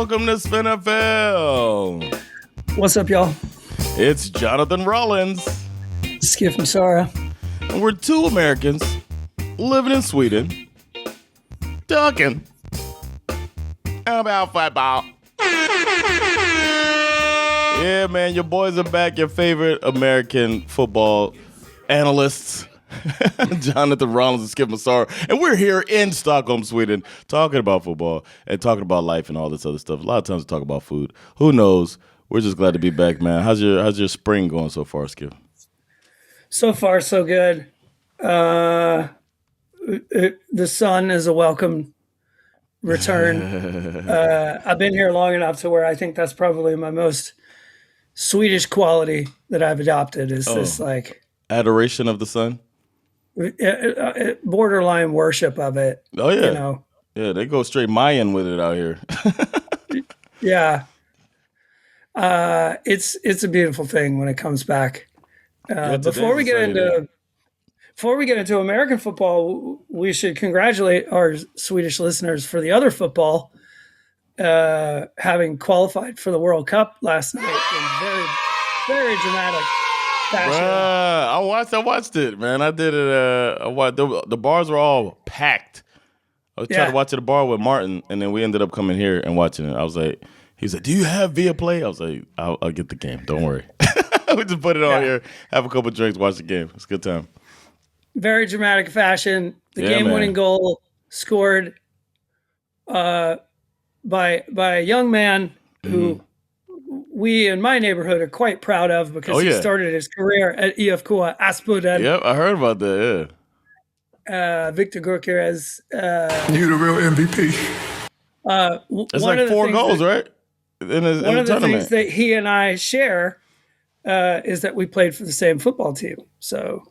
Welcome to SveNFL. What's up, y'all? It's Jonathan Rollins. Schif and Sarah. And we're two Americans living in Sweden talking about football. Yeah, man, your boys are back, your favorite American football analysts. Jonathan Rollins and Skip Massar, and we're here in Stockholm, Sweden, talking about football and talking about life and all this other stuff. A lot of times we talk about food. Who knows? We're just glad to be back, man. How's your spring going so far, Skip? So far, so good. The sun is a welcome return. I've been here long enough to where I think that's probably my most Swedish quality that I've adopted is this like adoration of the sun. Borderline worship of it. Oh yeah, you know. Yeah, they go straight Mayan with it out here. Yeah, it's a beautiful thing when it comes back. Before we get into American football, we should congratulate our Swedish listeners for the other football having qualified for the World Cup last night in very, very dramatic. I watched it, man. I did it. The bars were all packed. I was trying to watch it at the bar with Martin, and then we ended up coming here and watching it. I was like, he was like, "Do you have Viaplay?" I was like, "I'll get the game. Don't worry." We just put it on here, have a couple drinks, watch the game. It's a good time. Very dramatic fashion. The game-winning goal scored by a young man who we in my neighborhood are quite proud of because he started his career at IFK Aspudden. Yep, I heard about that, Victor Gyökeres. You the real MVP. It's like 4 goals, right? One of the things that he and I share is that we played for the same football team. So,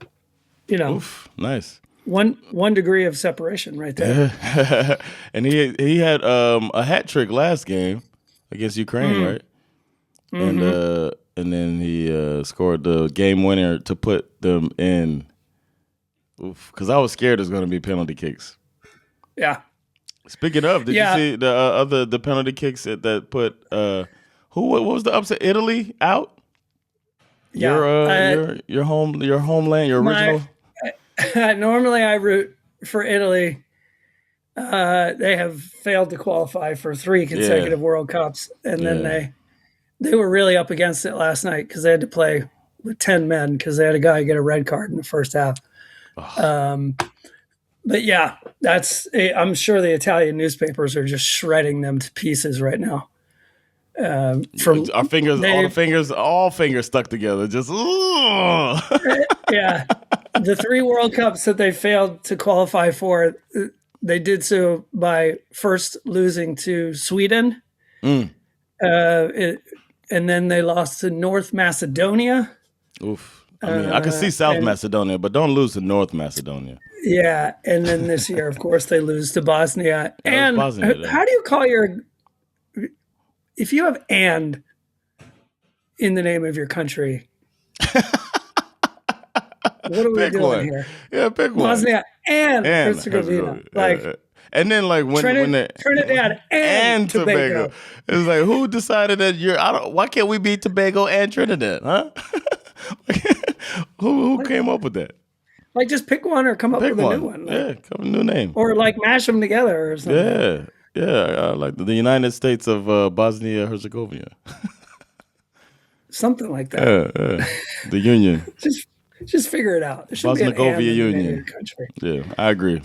you know. Oof, nice. One degree of separation right there. And he had a hat trick last game against Ukraine, right? And then he scored the game winner to put them in. Because I was scared there's going to be penalty kicks. Yeah. Speaking of, did you see the penalty kicks that put what was the upset? Italy out? Yeah. Your homeland, your original. Normally I root for Italy. They have failed to qualify for 3 consecutive World Cups, and then they were really up against it last night because they had to play with 10 men because they had a guy get a red card in the first half. But yeah, I'm sure the Italian newspapers are just shredding them to pieces right now. From our fingers, all fingers stuck together. Just yeah. The 3 World Cups that they failed to qualify for, they did so by first losing to Sweden. And then they lost to North Macedonia. Oof. I mean, I can see South Macedonia, but don't lose to North Macedonia. Yeah. And then this year, of course, they lose to Bosnia. And Bosnia, how do you call if you have "and" in the name of your country, what are we doing here? Yeah, pick one. Bosnia and Herzegovina. And then when Trinidad and Tobago. It's like, who decided that why can't we be Tobago and Trinidad, huh? who came up with that? Like, just pick one or come up with a new one. Yeah, come up with a new name. Or like mash them together or something. Yeah, like the United States of Bosnia Herzegovina. Something like that. The Union. Just figure it out. Bosnia Union. Yeah, I agree.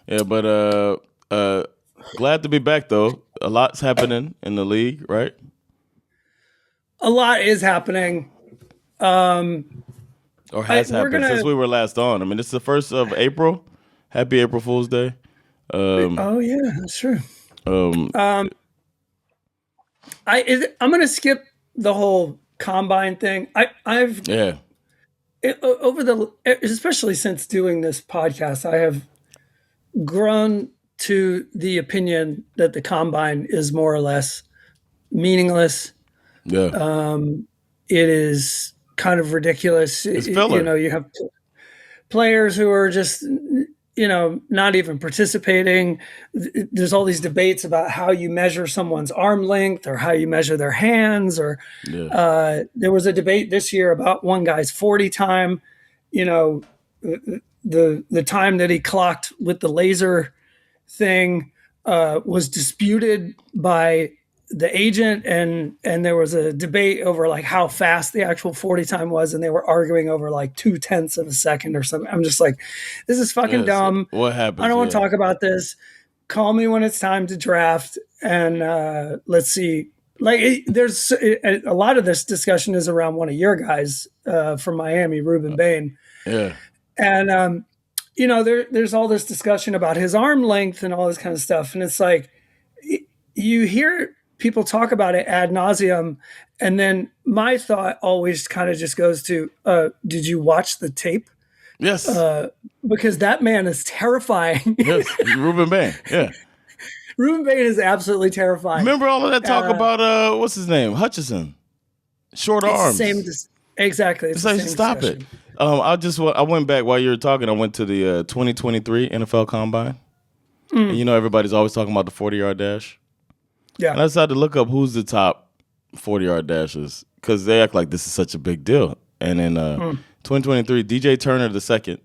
Yeah, but glad to be back though. A lot's happening in the league, right? A lot is happening. Or has happened since we were last on. I mean, it's the 1st of April. Happy April Fool's Day. Oh yeah, that's true. I'm going to skip the whole combine thing. Especially since doing this podcast, I have grown to the opinion that the combine is more or less meaningless. Yeah. It is kind of ridiculous. It's filler. You have players who are just not even participating. There's all these debates about how you measure someone's arm length or how you measure their hands. Or there was a debate this year about one guy's 40 time, the time that he clocked with the laser thing was disputed by the agent, and there was a debate over like how fast the actual 40 time was, and they were arguing over like 0.2 of a second or something. I'm just like, this is fucking dumb. What happened? I don't want to talk about this. Call me when it's time to draft, and let's see. Like, there's a lot of this discussion is around one of your guys from Miami, Ruben Bain. Yeah. And there's all this discussion about his arm length and all this kind of stuff, and it's like you hear people talk about it ad nauseum, and then my thought always kind of just goes to, did you watch the tape? Yes. Because that man is terrifying. Yes, Ruben Bain. Yeah. Ruben Bain is absolutely terrifying. Remember all of that talk about, what's his name? Hutchinson. Short arms. Exactly. It's like, stop it. I went back while you were talking. I went to the 2023 NFL Combine. And everybody's always talking about the 40-yard dash. Yeah. And I decided to look up who's the top 40-yard dashers because they act like this is such a big deal. And in 2023, DJ Turner II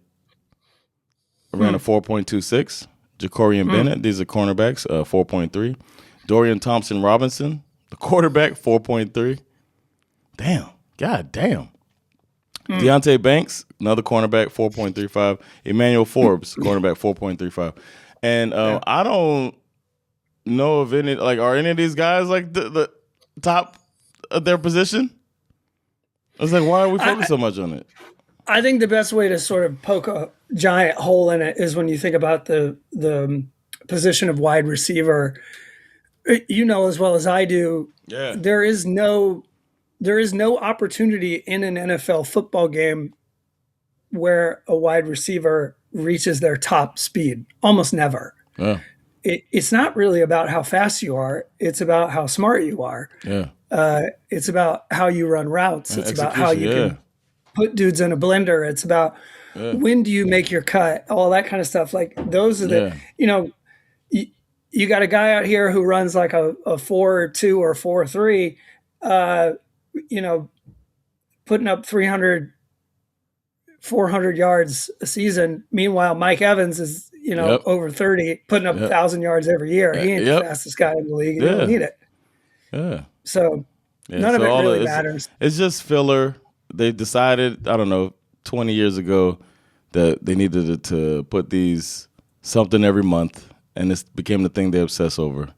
ran a 4.26. Jacorian Bennett, these are cornerbacks, 4.3. Dorian Thompson-Robinson, the quarterback, 4.3. Damn. God damn. Deontay Banks, another cornerback, 4.35. Emmanuel Forbes, cornerback, 4.35. And I don't know of any, like, are any of these guys like the top of their position? I was like, why are we focused so much on it? I think the best way to sort of poke a giant hole in it is when you think about the position of wide receiver. As well as I do, there is no opportunity in an NFL football game where a wide receiver reaches their top speed. Almost never. Yeah. It's not really about how fast you are. It's about how smart you are. Yeah. It's about how you run routes. It's about how you can put dudes in a blender. It's about when do you make your cut, all that kind of stuff. Like those are you got a guy out here who runs like a 4.2 or 4.3, putting up 300, 400 yards a season. Meanwhile, Mike Evans is, over 30, putting up 1,000 yards every year. He ain't the fastest guy in the league. You don't need it. Yeah. So none of it really matters. It's just filler. They decided, I don't know, 20 years ago that they needed to put these something every month, and this became the thing they obsess over.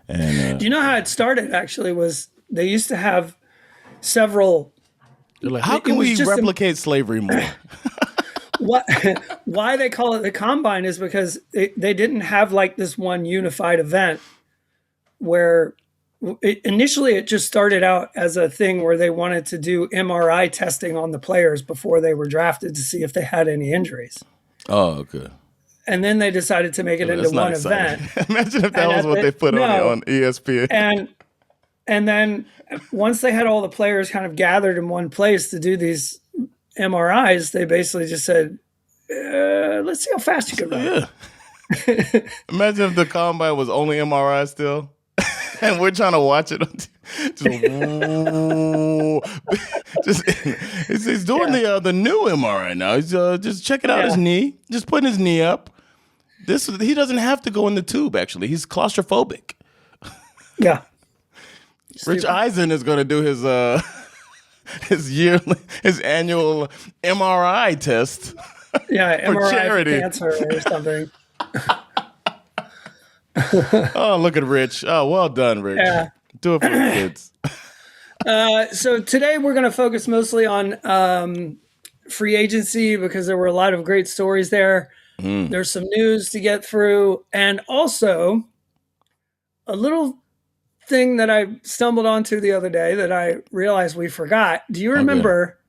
And do you know how it started? Actually, was they used to have several. They're like, how can we replicate slavery more? Why they call it the Combine is because they didn't have like this one unified event where. Initially, it just started out as a thing where they wanted to do MRI testing on the players before they were drafted to see if they had any injuries. Oh, okay. And then they decided to make it into one event. Imagine if that was what they put on ESPN. And then once they had all the players kind of gathered in one place to do these MRIs, they basically just said, let's see how fast you can run. Yeah. Imagine if the Combine was only MRI still. And we're trying to watch it. He's doing the new MRI now. He's just checking out his knee, just putting his knee up. He doesn't have to go in the tube. Actually, he's claustrophobic. Yeah. Rich Eisen is going to do his annual MRI test. Yeah, for MRI charity. For cancer or something. Oh, look at Rich. Oh, well done, Rich. Yeah. Do it for the kids. So today we're going to focus mostly on free agency because there were a lot of great stories there. There's some news to get through. And also a little thing that I stumbled onto the other day that I realized we forgot. Do you remember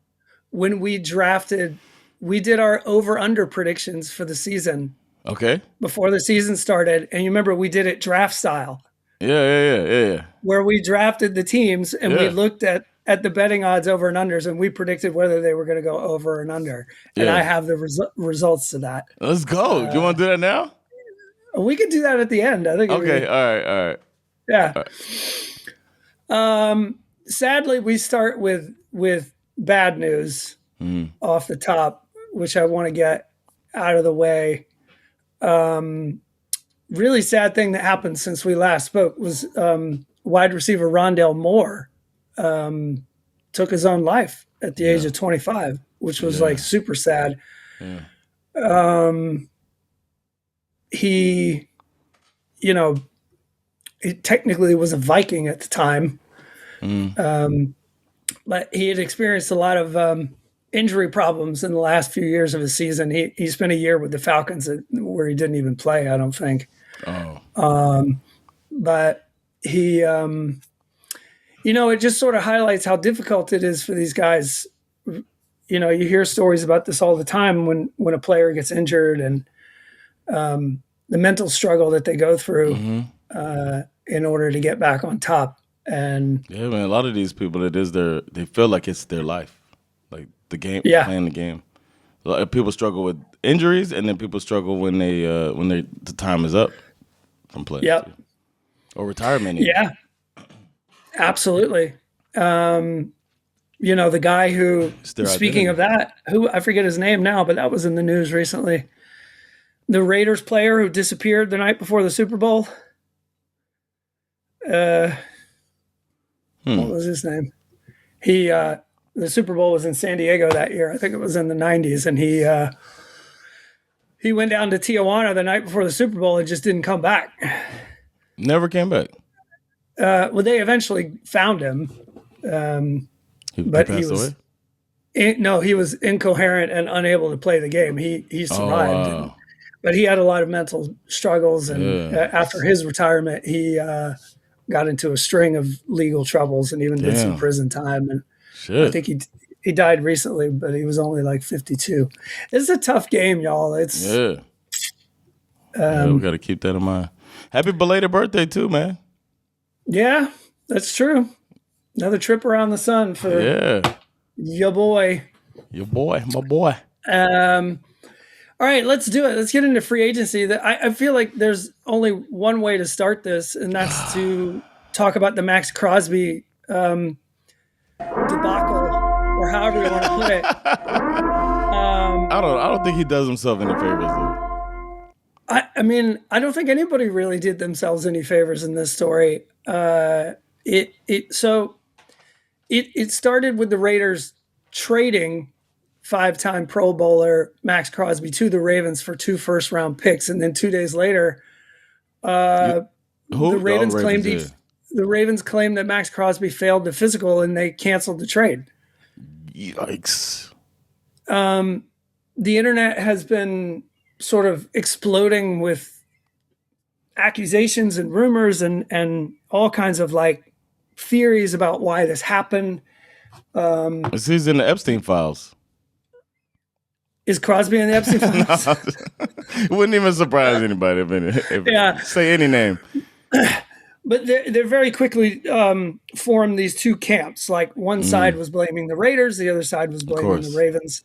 when we did our over-under predictions for the season? Okay. Before the season started, and you remember we did it draft style. Yeah. Where we drafted the teams and we looked at at the betting odds over and unders, and we predicted whether they were going to go over and under. And I have the results to that. Let's go. You want to do that now? We could do that at the end. I think. Okay. All right. Yeah. All right. Sadly, we start with bad news off the top, which I want to get out of the way. Really sad thing that happened since we last spoke was wide receiver Rondale Moore took his own life at the age of 25, which was like super sad. Yeah. He technically was a Viking at the time. But he had experienced a lot of injury problems in the last few years of his season. He spent a year with the Falcons where he didn't even play, I don't think. But he, it just sort of highlights how difficult it is for these guys. You hear stories about this all the time when a player gets injured and the mental struggle that they go through in order to get back on top. And yeah, man, a lot of these people, they feel like it's their life, like the game, playing the game. A lot of people struggle with injuries, and then people struggle when the time is up from playing. Yep. Or retirement. Even. Yeah, absolutely. The guy who, speaking of that, who I forget his name now, but that was in the news recently. The Raiders player who disappeared the night before the Super Bowl. What was his name? The Super Bowl was in San Diego that year. I think it was in the 90s. And he went down to Tijuana the night before the Super Bowl and just didn't come back. Never came back. Well, they eventually found him. But he was away? He was incoherent and unable to play the game. He survived. Wow. But he had a lot of mental struggles. And after his retirement, he got into a string of legal troubles and even did some prison time. And I think he died recently, but he was only like 52. It's a tough game, y'all. It's we got to keep that in mind. Happy belated birthday too, man. Yeah, that's true. Another trip around the sun for your boy. Your boy, my boy. All right, let's do it. Let's get into free agency. I feel like there's only one way to start this, and that's to talk about the Maxx Crosby debacle, or however you want to put it. I don't think he does himself any favors, though. I mean, I don't think anybody really did themselves any favors in this story. It started with the Raiders trading 5-time Pro Bowler Maxx Crosby to the Ravens for 2 first-round picks, and then 2 days later, the Ravens claimed that Maxx Crosby failed the physical, and they canceled the trade. Yikes! The internet has been sort of exploding with accusations and rumors and all kinds of like theories about why this happened. He's in the Epstein files. Is Crosby in the Epstein files? Wouldn't even surprise anybody if say any name. But they very quickly formed these two camps. Like one side was blaming the Raiders, the other side was blaming the Ravens.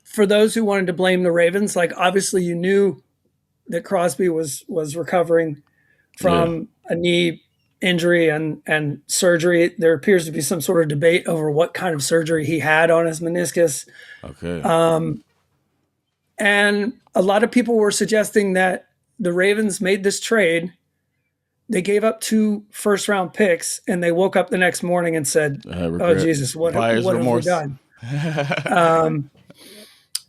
For those who wanted to blame the Ravens, like obviously you knew that Crosby was recovering from a knee injury and surgery. There appears to be some sort of debate over what kind of surgery he had on his meniscus. Okay. And a lot of people were suggesting that the Ravens made this trade. They gave up 2 first-round picks, and they woke up the next morning and said, "Oh Jesus, what have we done?"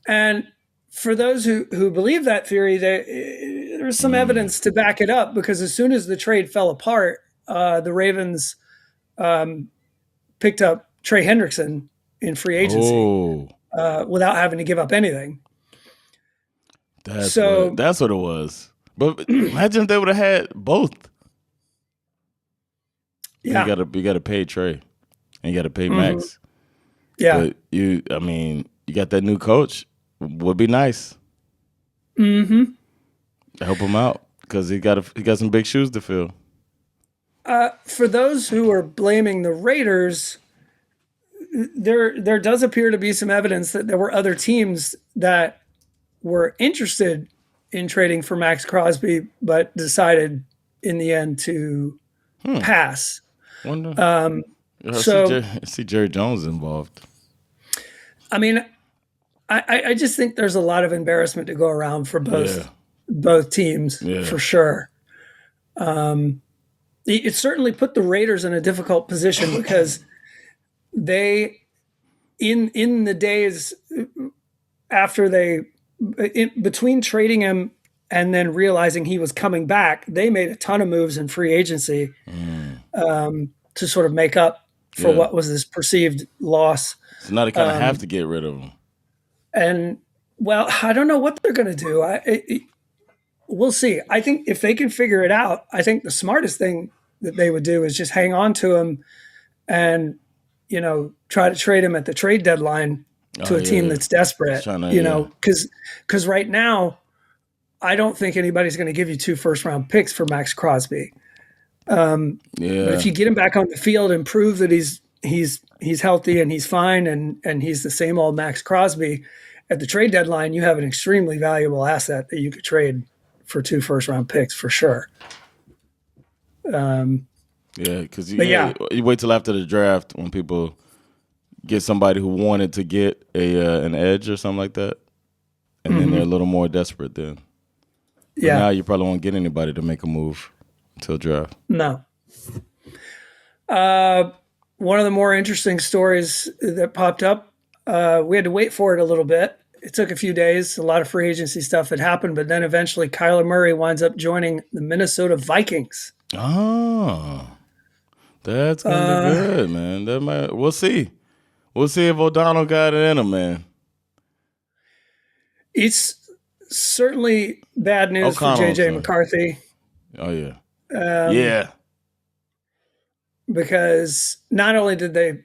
And for those who believe that theory, there's some evidence to back it up, because as soon as the trade fell apart, the Ravens picked up Trey Hendrickson in free agency without having to give up anything. That's what it was. But imagine if they would have had both. Yeah, you got to pay Trey, and you got to pay Max. Yeah, but you got that new coach. Would be nice. Mm-hmm. Help him out, because he got some big shoes to fill. For those who are blaming the Raiders, there does appear to be some evidence that there were other teams that were interested in trading for Maxx Crosby, but decided in the end to pass. Wonder. I see Jerry Jones involved. I mean, I just think there's a lot of embarrassment to go around for both teams for sure. It certainly put the Raiders in a difficult position because they, in the days after between trading him and then realizing he was coming back, they made a ton of moves in free agency to sort of make up for what was this perceived loss. So now they kind of have to get rid of him. And, well, I don't know what they're going to do. We'll see. I think if they can figure it out, I think the smartest thing that they would do is just hang on to him and, try to trade him at the trade deadline to a team that's desperate, because right now I don't think anybody's going to give you 2 first-round picks for Maxx Crosby. But if you get him back on the field and prove that he's healthy and he's fine and he's the same old Maxx Crosby at the trade deadline, you have an extremely valuable asset that you could trade for 2 first-round picks for sure. Because you wait till after the draft when people get somebody who wanted to get an edge or something like that, and then they're a little more desperate then. But now you probably won't get anybody to make a move until draft. No. One of the more interesting stories that popped up, we had to wait for it a little bit. It took a few days. A lot of free agency stuff had happened, but then eventually Kyler Murray winds up joining the Minnesota Vikings. Oh, that's going to be good, man. We'll see. We'll see if O'Donnell got it in him, man. It's certainly bad news for J.J. McCarthy. Oh, yeah. Because not only did they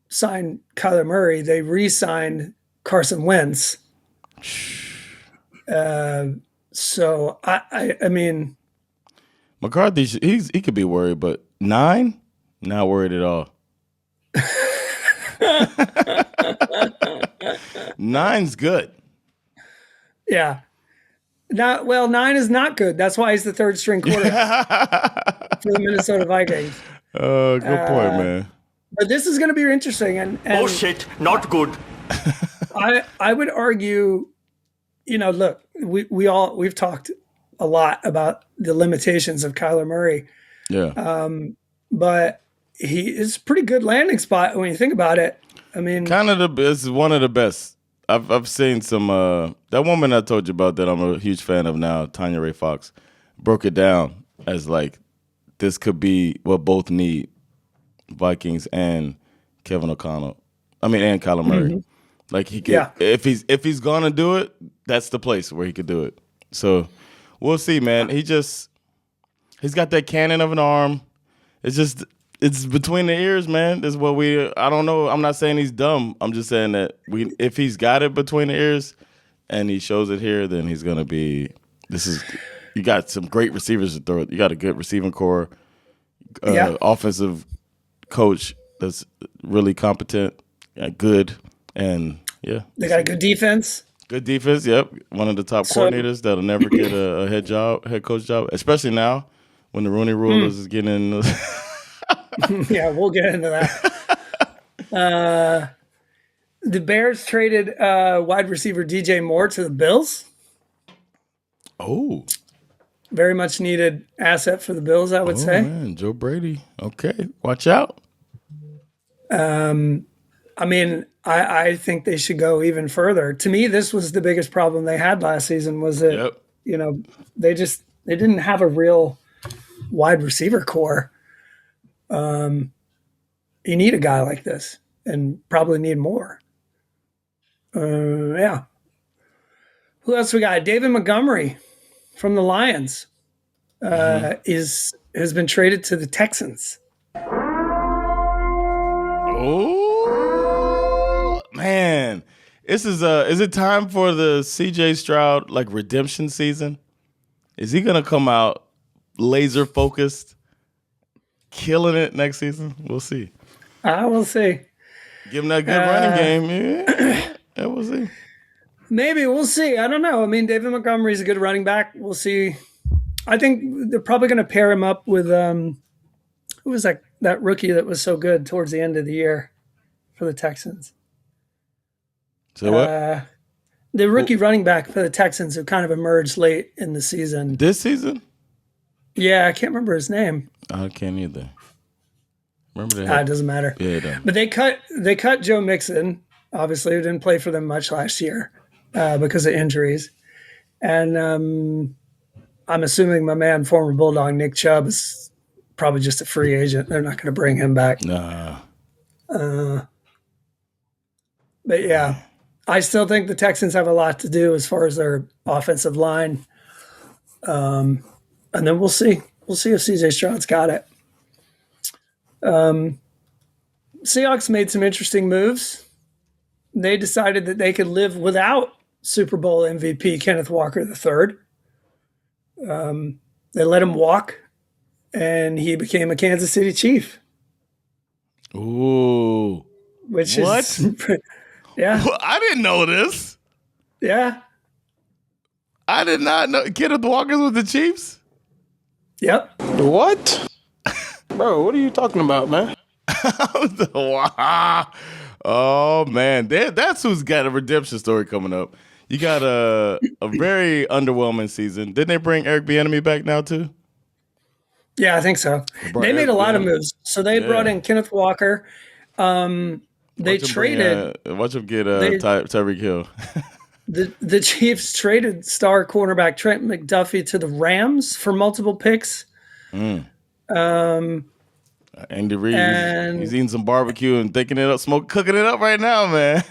sign Kyler Murray, they re-signed Carson Wentz. So, I mean... McCarthy, he could be worried, but 9? Not worried at all. 9's good. Yeah. 9 is not good. That's why he's the third string quarterback for the Minnesota Vikings. Good point, man. But this is going to be interesting. And oh shit, not good. I would argue, look, we've talked a lot about the limitations of Kyler Murray. Yeah. But he is a pretty good landing spot when you think about it. I mean, it's one of the best. I've seen some that woman I told you about that I'm a huge fan of now, Tanya Ray Fox, broke it down as like this could be what both need, Vikings and Kevin O'Connell. I mean, and Kyler Murray. Mm-hmm. Like he could, if he's gonna do it, that's the place where he could do it. So we'll see, man. He's got that cannon of an arm. It's between the ears, man. This is what I don't know. I'm not saying he's dumb. I'm just saying that if he's got it between the ears and he shows it here, then he's gonna be. You got some great receivers to throw. You got a good receiving core, offensive coach that's really competent, good, and they got a good defense. Good defense, yep. One of the top coordinators that'll never get a head coach job, especially now when the Rooney Rule is getting in. Yeah, we'll get into that. The Bears traded wide receiver DJ Moore to the Bills. Oh. Very much needed asset for the Bills, I would say. Man, Joe Brady. Okay, watch out. I mean, I think they should go even further. To me, this was the biggest problem they had last season was that, they didn't have a real wide receiver core. You need a guy like this and probably need more. Who else we got? David Montgomery from the Lions has been traded to the Texans. Oh man, is it time for the CJ Stroud redemption season? Is he gonna come out laser focused killing it next season. We'll see. We'll see. Give him that good running game. Yeah, we'll see. Maybe we'll see. I don't know. I mean, David Montgomery's a good running back. We'll see. I think they're probably going to pair him up with who was that rookie that was so good towards the end of the year for the Texans. So what? The rookie running back for the Texans who kind of emerged late in the season. This season? Yeah, I can't remember his name. I can't either. Remember that? It doesn't matter. Yeah, it doesn't. But they cut Joe Mixon, obviously, who didn't play for them much last year because of injuries. And I'm assuming my man, former Bulldog Nick Chubb, is probably just a free agent. They're not going to bring him back. Nah. But yeah, I still think the Texans have a lot to do as far as their offensive line. And then we'll see. We'll see if CJ Stroud's got it. Seahawks made some interesting moves. They decided that they could live without Super Bowl MVP Kenneth Walker III. They let him walk, and he became a Kansas City Chief. Ooh. Which what? Is yeah. I didn't know this. Yeah. I did not know. Kenneth Walker's with the Chiefs? Yep. What? Bro, what are you talking about, man? Wow. Oh, man. That's who's got a redemption story coming up. You got a very underwhelming season. Didn't they bring Eric Bieniemy back now, too? Yeah, I think so. They made a lot of moves. So they brought in Kenneth Walker. They traded. Watch him get Tyreek Hill. The Chiefs traded star cornerback Trent McDuffie to the Rams for multiple picks. Andy Reid, he's eating some barbecue and cooking it up right now, man.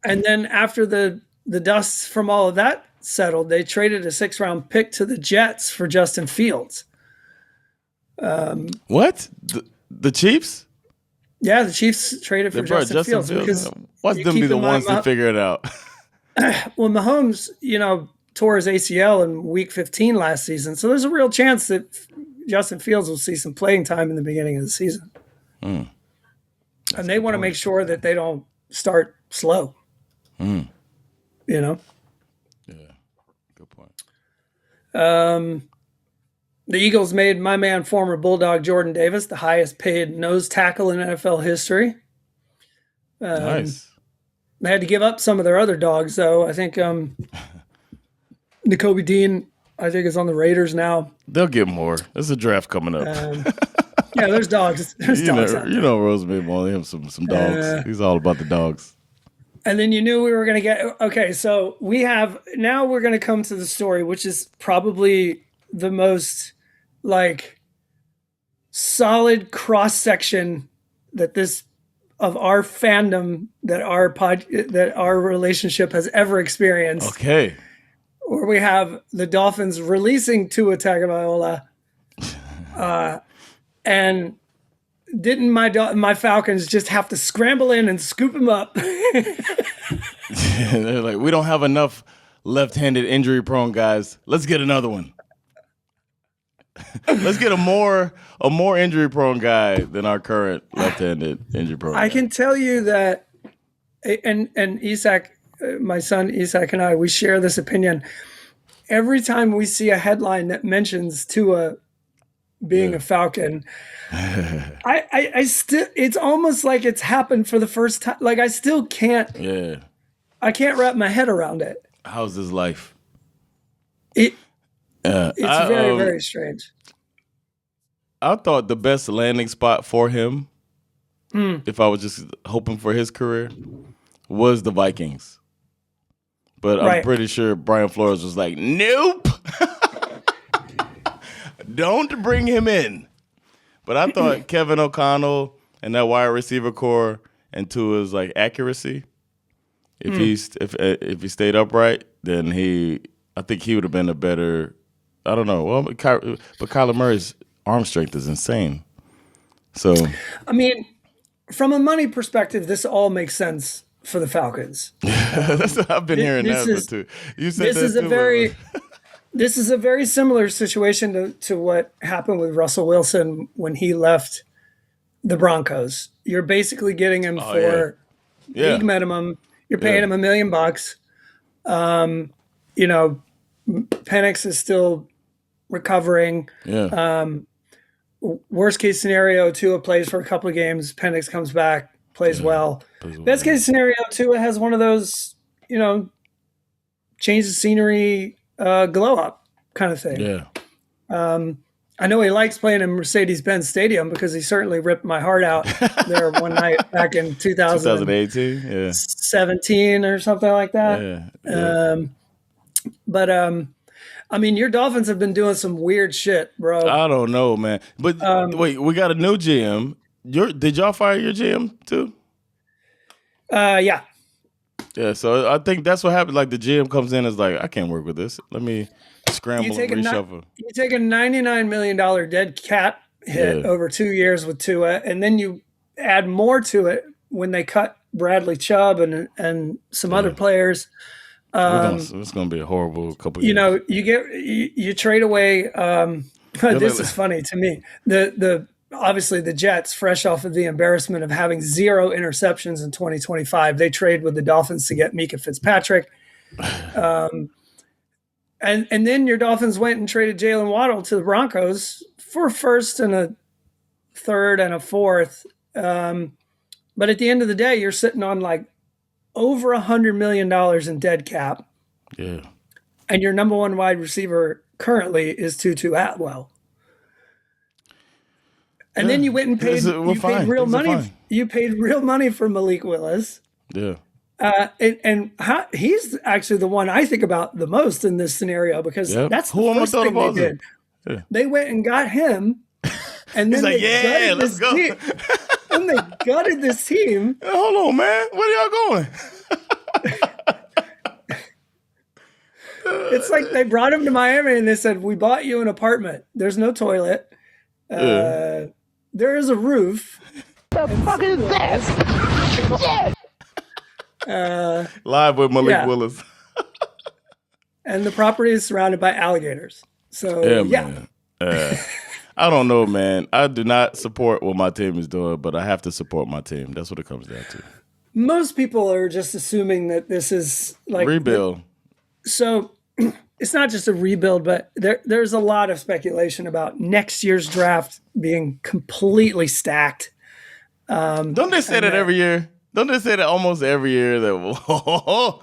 And then after the dust from all of that settled, they traded a 6th-round pick to the Jets for Justin Fields. What? The Chiefs? Yeah, the Chiefs traded for Justin Fields. Because watch them be the ones to figure it out. Well, Mahomes, tore his ACL in Week 15 last season, so there's a real chance that Justin Fields will see some playing time in the beginning of the season. And they want to make sure that they don't start slow. Yeah, good point. The Eagles made my man, former Bulldog Jordan Davis, the highest paid nose tackle in NFL history. Nice. They had to give up some of their other dogs, though. I think Nakobe Dean, is on the Raiders now. They'll get more. There's a draft coming up. Yeah, there's dogs. There's dogs out there. Rosemary wanted him some dogs. He's all about the dogs. And then you knew we were going to get – okay, so now we're going to come to the story, which is probably the most, solid cross-section of our fandom that our relationship has ever experienced. Okay. Where we have the Dolphins releasing Tua Tagovailoa, and didn't my Falcons just have to scramble in and scoop him up? They're like, we don't have enough left-handed injury-prone guys. Let's get another one. Let's get a more injury-prone guy than our current left-handed injury-prone guy. I can tell you that, and Isak, my son Isak and I, we share this opinion. Every time we see a headline that mentions Tua being a Falcon, I still, it's almost like it's happened for the first time. I still can't. Yeah. I can't wrap my head around it. How's his life? It's very, very strange. I thought the best landing spot for him, if I was just hoping for his career, was the Vikings. But I'm pretty sure Brian Flores was like, nope. Don't bring him in. But I thought Kevin O'Connell and that wide receiver core and Tua's accuracy, if he stayed upright, then I think he would have been a better. I don't know. Well, but Kyler Murray's arm strength is insane. So, I mean, from a money perspective, this all makes sense for the Falcons. I've been hearing that too. You said this that is too, This is a very similar situation to what happened with Russell Wilson when he left the Broncos. You're basically getting him for league minimum. You're paying him $1 million. Penix is still recovering. Yeah. Worst case scenario, Tua plays for a couple of games. Penix comes back, plays well. Best case scenario, Tua has one of those, change the scenery, glow up kind of thing. Yeah. I know he likes playing in Mercedes-Benz Stadium because he certainly ripped my heart out there one night back in 2018, 17 or something like that. Yeah. Your Dolphins have been doing some weird shit, bro. I don't know, man. But wait, we got a new GM. Did y'all fire your GM too? Yeah. Yeah, so I think that's what happened. Like the GM comes in and is like, I can't work with this. Let me scramble and reshuffle. You take a $99 million dead cat hit over 2 years with Tua, and then you add more to it when they cut Bradley Chubb and some other players. It's going to be a horrible couple years. You trade away. This is funny to me. Obviously the Jets, fresh off of the embarrassment of having 0 interceptions in 2025, they trade with the Dolphins to get Mika Fitzpatrick. And then your Dolphins went and traded Jalen Waddle to the Broncos for a first and a third and a fourth. But at the end of the day, you're sitting on like over $100 million in dead cap. Yeah. And your number one wide receiver currently is Tutu Atwell. And then you went and paid real money. You paid real money for Malik Willis. Yeah. He's actually the one I think about the most in this scenario because that's the first thing they did. Yeah. They went and got him, and then let's go. And they gutted this team. Hold on, man. Where are y'all going? It's like they brought him to Miami and they said, "We bought you an apartment. There's no toilet. There is a roof. The fuck is that? Live with Malik Willis. And the property is surrounded by alligators. So, man. I don't know, man. I do not support what my team is doing, but I have to support my team. That's what it comes down to. Most people are just assuming that this is like rebuild. So it's not just a rebuild, but there's a lot of speculation about next year's draft being completely stacked. Don't they say that every year? Don't they say that almost every year? That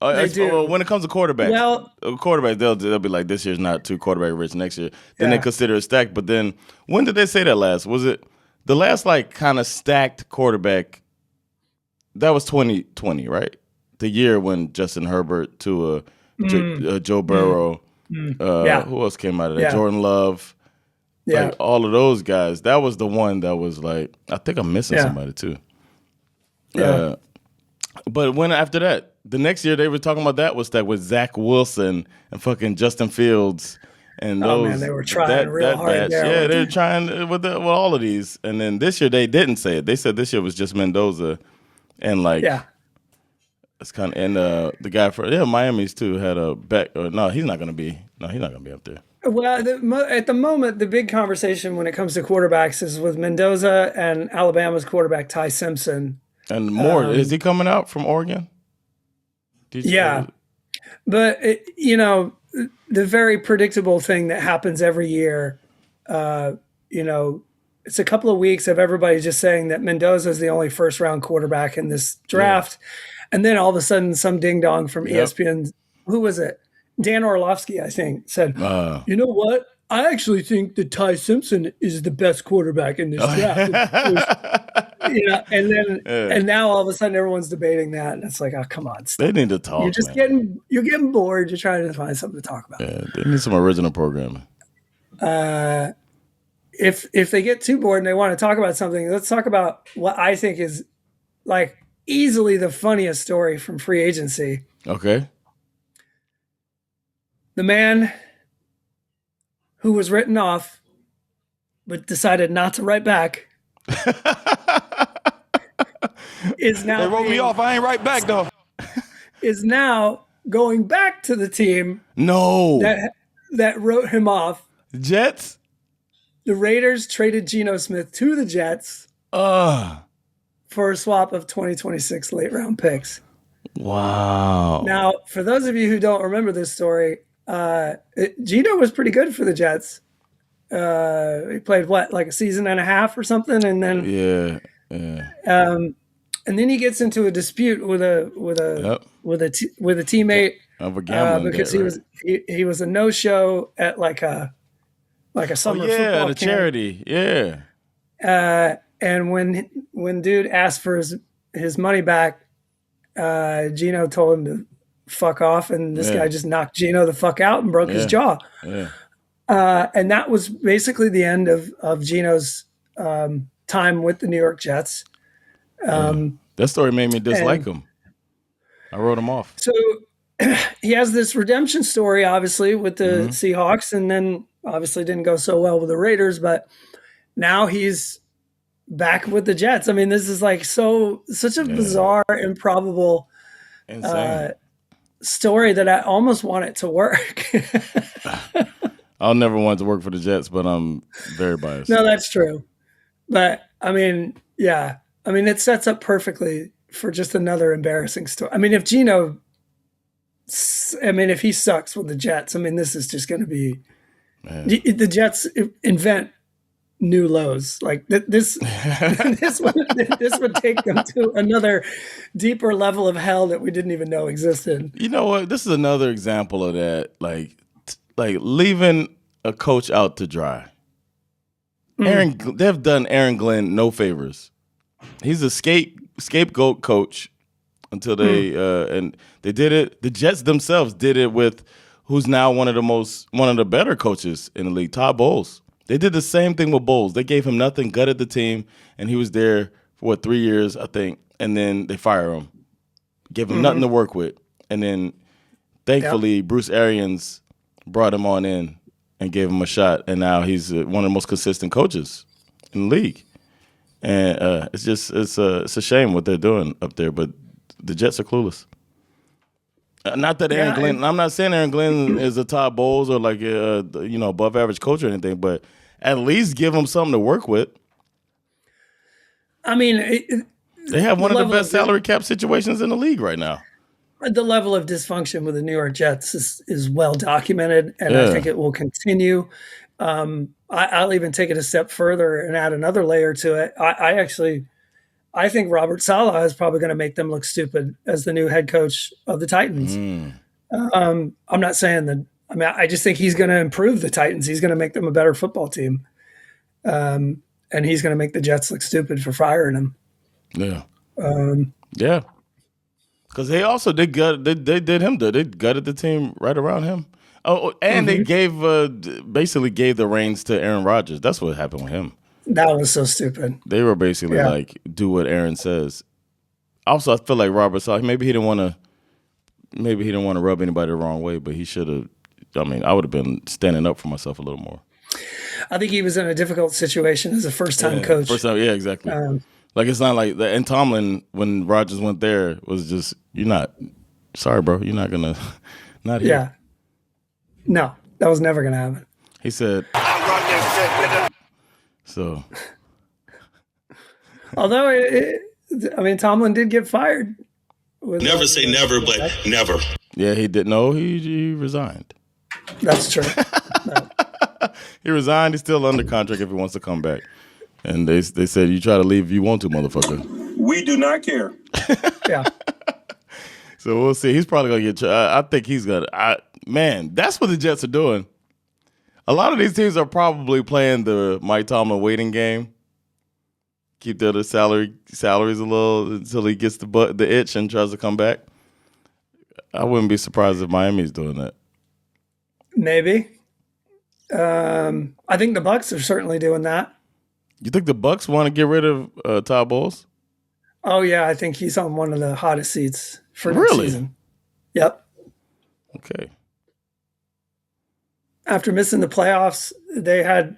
they do. When it comes to quarterbacks, they'll be like, this year's not too quarterback rich. Next year, then they consider it stacked. But then, when did they say that last? Was it the last like kind of stacked quarterback? That was 2020, right? The year when Justin Herbert, Tua, Joe Burrow, who else came out of that? Yeah. Jordan Love. Yeah. Like, all of those guys. That was the one that was like, I think I'm missing somebody too. Yeah. But when after that, the next year they were talking about that was with Zach Wilson and fucking Justin Fields and those. Man, they were trying real hard there. Yeah, they were trying with all of these. And then this year they didn't say it. They said this year was just Mendoza and like it's kind of and the guy for Miami's too had a back. No, he's not gonna be up there. Well, at the moment, the big conversation when it comes to quarterbacks is with Mendoza and Alabama's quarterback Ty Simpson. And more, is he coming out from Oregon? But the very predictable thing that happens every year, it's a couple of weeks of everybody just saying that Mendoza is the only first-round quarterback in this draft, and then all of a sudden, some ding dong from ESPN, who was it? Dan Orlovsky, I think, said, "You know what? I actually think that Ty Simpson is the best quarterback in this draft." And now all of a sudden everyone's debating that, and it's like, oh, come on, stop. They need to talk. You're just getting bored. You're trying to find something to talk about. Yeah, they need some original programming. If they get too bored and they want to talk about something, let's talk about what I think is like easily the funniest story from free agency. Okay. The man who was written off but decided not to write back is now They wrote me off. I ain't right back though. Is now going back to the team No. that wrote him off. Jets? The Raiders traded Geno Smith to the Jets for a swap of 2026 late round picks. Wow. Now, for those of you who don't remember this story, Geno was pretty good for the Jets. He played like a season and a half or something, and then and then he gets into a dispute with a teammate of a gambling because debt, he was a no-show at like a summer football the camp. charity, and when dude asked for his money back, Geno told him to fuck off, and this guy just knocked Geno the fuck out and broke his jaw. Yeah. And that was basically the end of Geno's time with the New York Jets. That story made me dislike him. I wrote him off. So he has this redemption story, obviously, with the Seahawks, and then obviously didn't go so well with the Raiders, but now he's back with the Jets. I mean, this is like such a bizarre, improbable story that I almost want it to work. I'll never want to work for the Jets, but I'm very biased. No, that's true. But I mean, yeah. I mean, it sets up perfectly for just another embarrassing story. I mean, if he sucks with the Jets, I mean, this is just going to be the Jets invent new lows. Like this would take them to another deeper level of hell that we didn't even know existed. You know what? This is another example of that. Like leaving a coach out to dry. They've done Aaron Glenn no favors. He's a scapegoat coach until they and they did it. The Jets themselves did it with who's now one of the better coaches in the league, Todd Bowles. They did the same thing with Bowles. They gave him nothing, gutted the team, and he was there for 3 years, I think, and then they fire him, gave him nothing to work with, and then thankfully Bruce Arians brought him on in and gave him a shot, and now he's one of the most consistent coaches in the league. And it's a shame what they're doing up there, but the Jets are clueless. Not that Aaron Glenn. I'm not saying Aaron Glenn is a Todd Bowles or like above average coach or anything, but at least give him something to work with. I mean, they have one of the best salary cap situations in the league right now. The level of dysfunction with the New York Jets is well documented, and I think it will continue. I'll even take it a step further and add another layer to it. I think Robert Saleh is probably going to make them look stupid as the new head coach of the Titans. I'm not saying that. I mean, I just think he's going to improve the Titans. He's going to make them a better football team, and he's going to make the Jets look stupid for firing him. Yeah, yeah. Because they also they did him good. They gutted the team right around him. Oh, and they basically gave the reins to Aaron Rodgers. That's what happened with him. That was so stupid. They were basically like, do what Aaron says. Also, I feel like Robert Saleh, maybe he didn't want to rub anybody the wrong way, but he should have. I mean, I would have been standing up for myself a little more. I think he was in a difficult situation as a first-time coach. First time, yeah, exactly. Like it's not like and Tomlin when Rodgers went there was just sorry, bro, you're not gonna not here. Yeah. No, that was never gonna happen. He said, I run this shit, nigga. So, although Tomlin did get fired. Never say never, but never. Yeah, he did. No, he resigned. That's true. He resigned. He's still under contract if he wants to come back. And they said, you try to leave if you want to, motherfucker. We do not care. Yeah. So we'll see. He's probably going to get I think he's going to. Man, that's what the Jets are doing. A lot of these teams are probably playing the Mike Tomlin waiting game. Keep the other salaries a little until he gets the itch and tries to come back. I wouldn't be surprised if Miami's doing that. Maybe. I think the Bucs are certainly doing that. You think the Bucs want to get rid of Todd Bowles? Oh yeah, I think he's on one of the hottest seats for next season. Yep. Okay. After missing the playoffs, they had,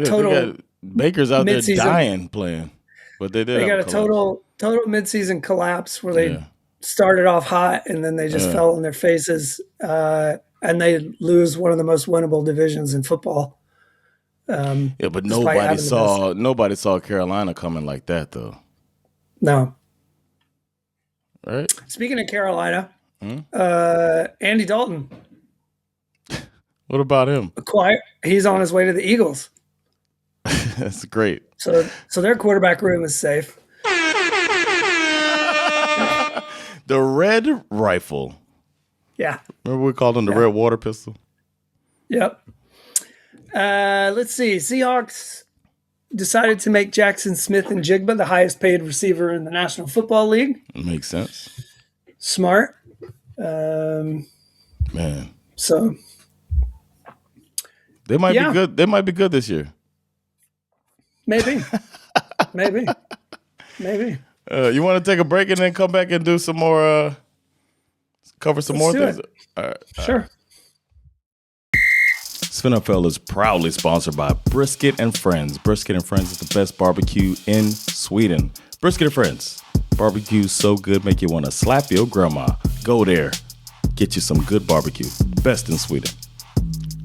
total Baker's out mid-season, there dying playing, but they did. They got a total mid-season collapse where they started off hot and then they just fell on their faces, and they lose one of the most winnable divisions in football. But nobody saw Carolina coming like that, though. No. Right? Speaking of Carolina, Andy Dalton. What about him? He's on his way to the Eagles. That's great. So their quarterback room is safe. The red rifle. Yeah. Remember we called him the red water pistol? Yep. Let's see. Seahawks decided to make Jackson Smith-Njigba the highest paid receiver in the National Football League. Makes sense. Smart. Man. So they might be good. They might be good this year. Maybe. Maybe. You want to take a break and then come back and do some more, cover some more things? All right. Sure. SveNFL is proudly sponsored by Brisket and Friends. Brisket and Friends is the best barbecue in Sweden. Brisket and Friends. Barbecue so good, make you want to slap your grandma. Go there. Get you some good barbecue. Best in Sweden.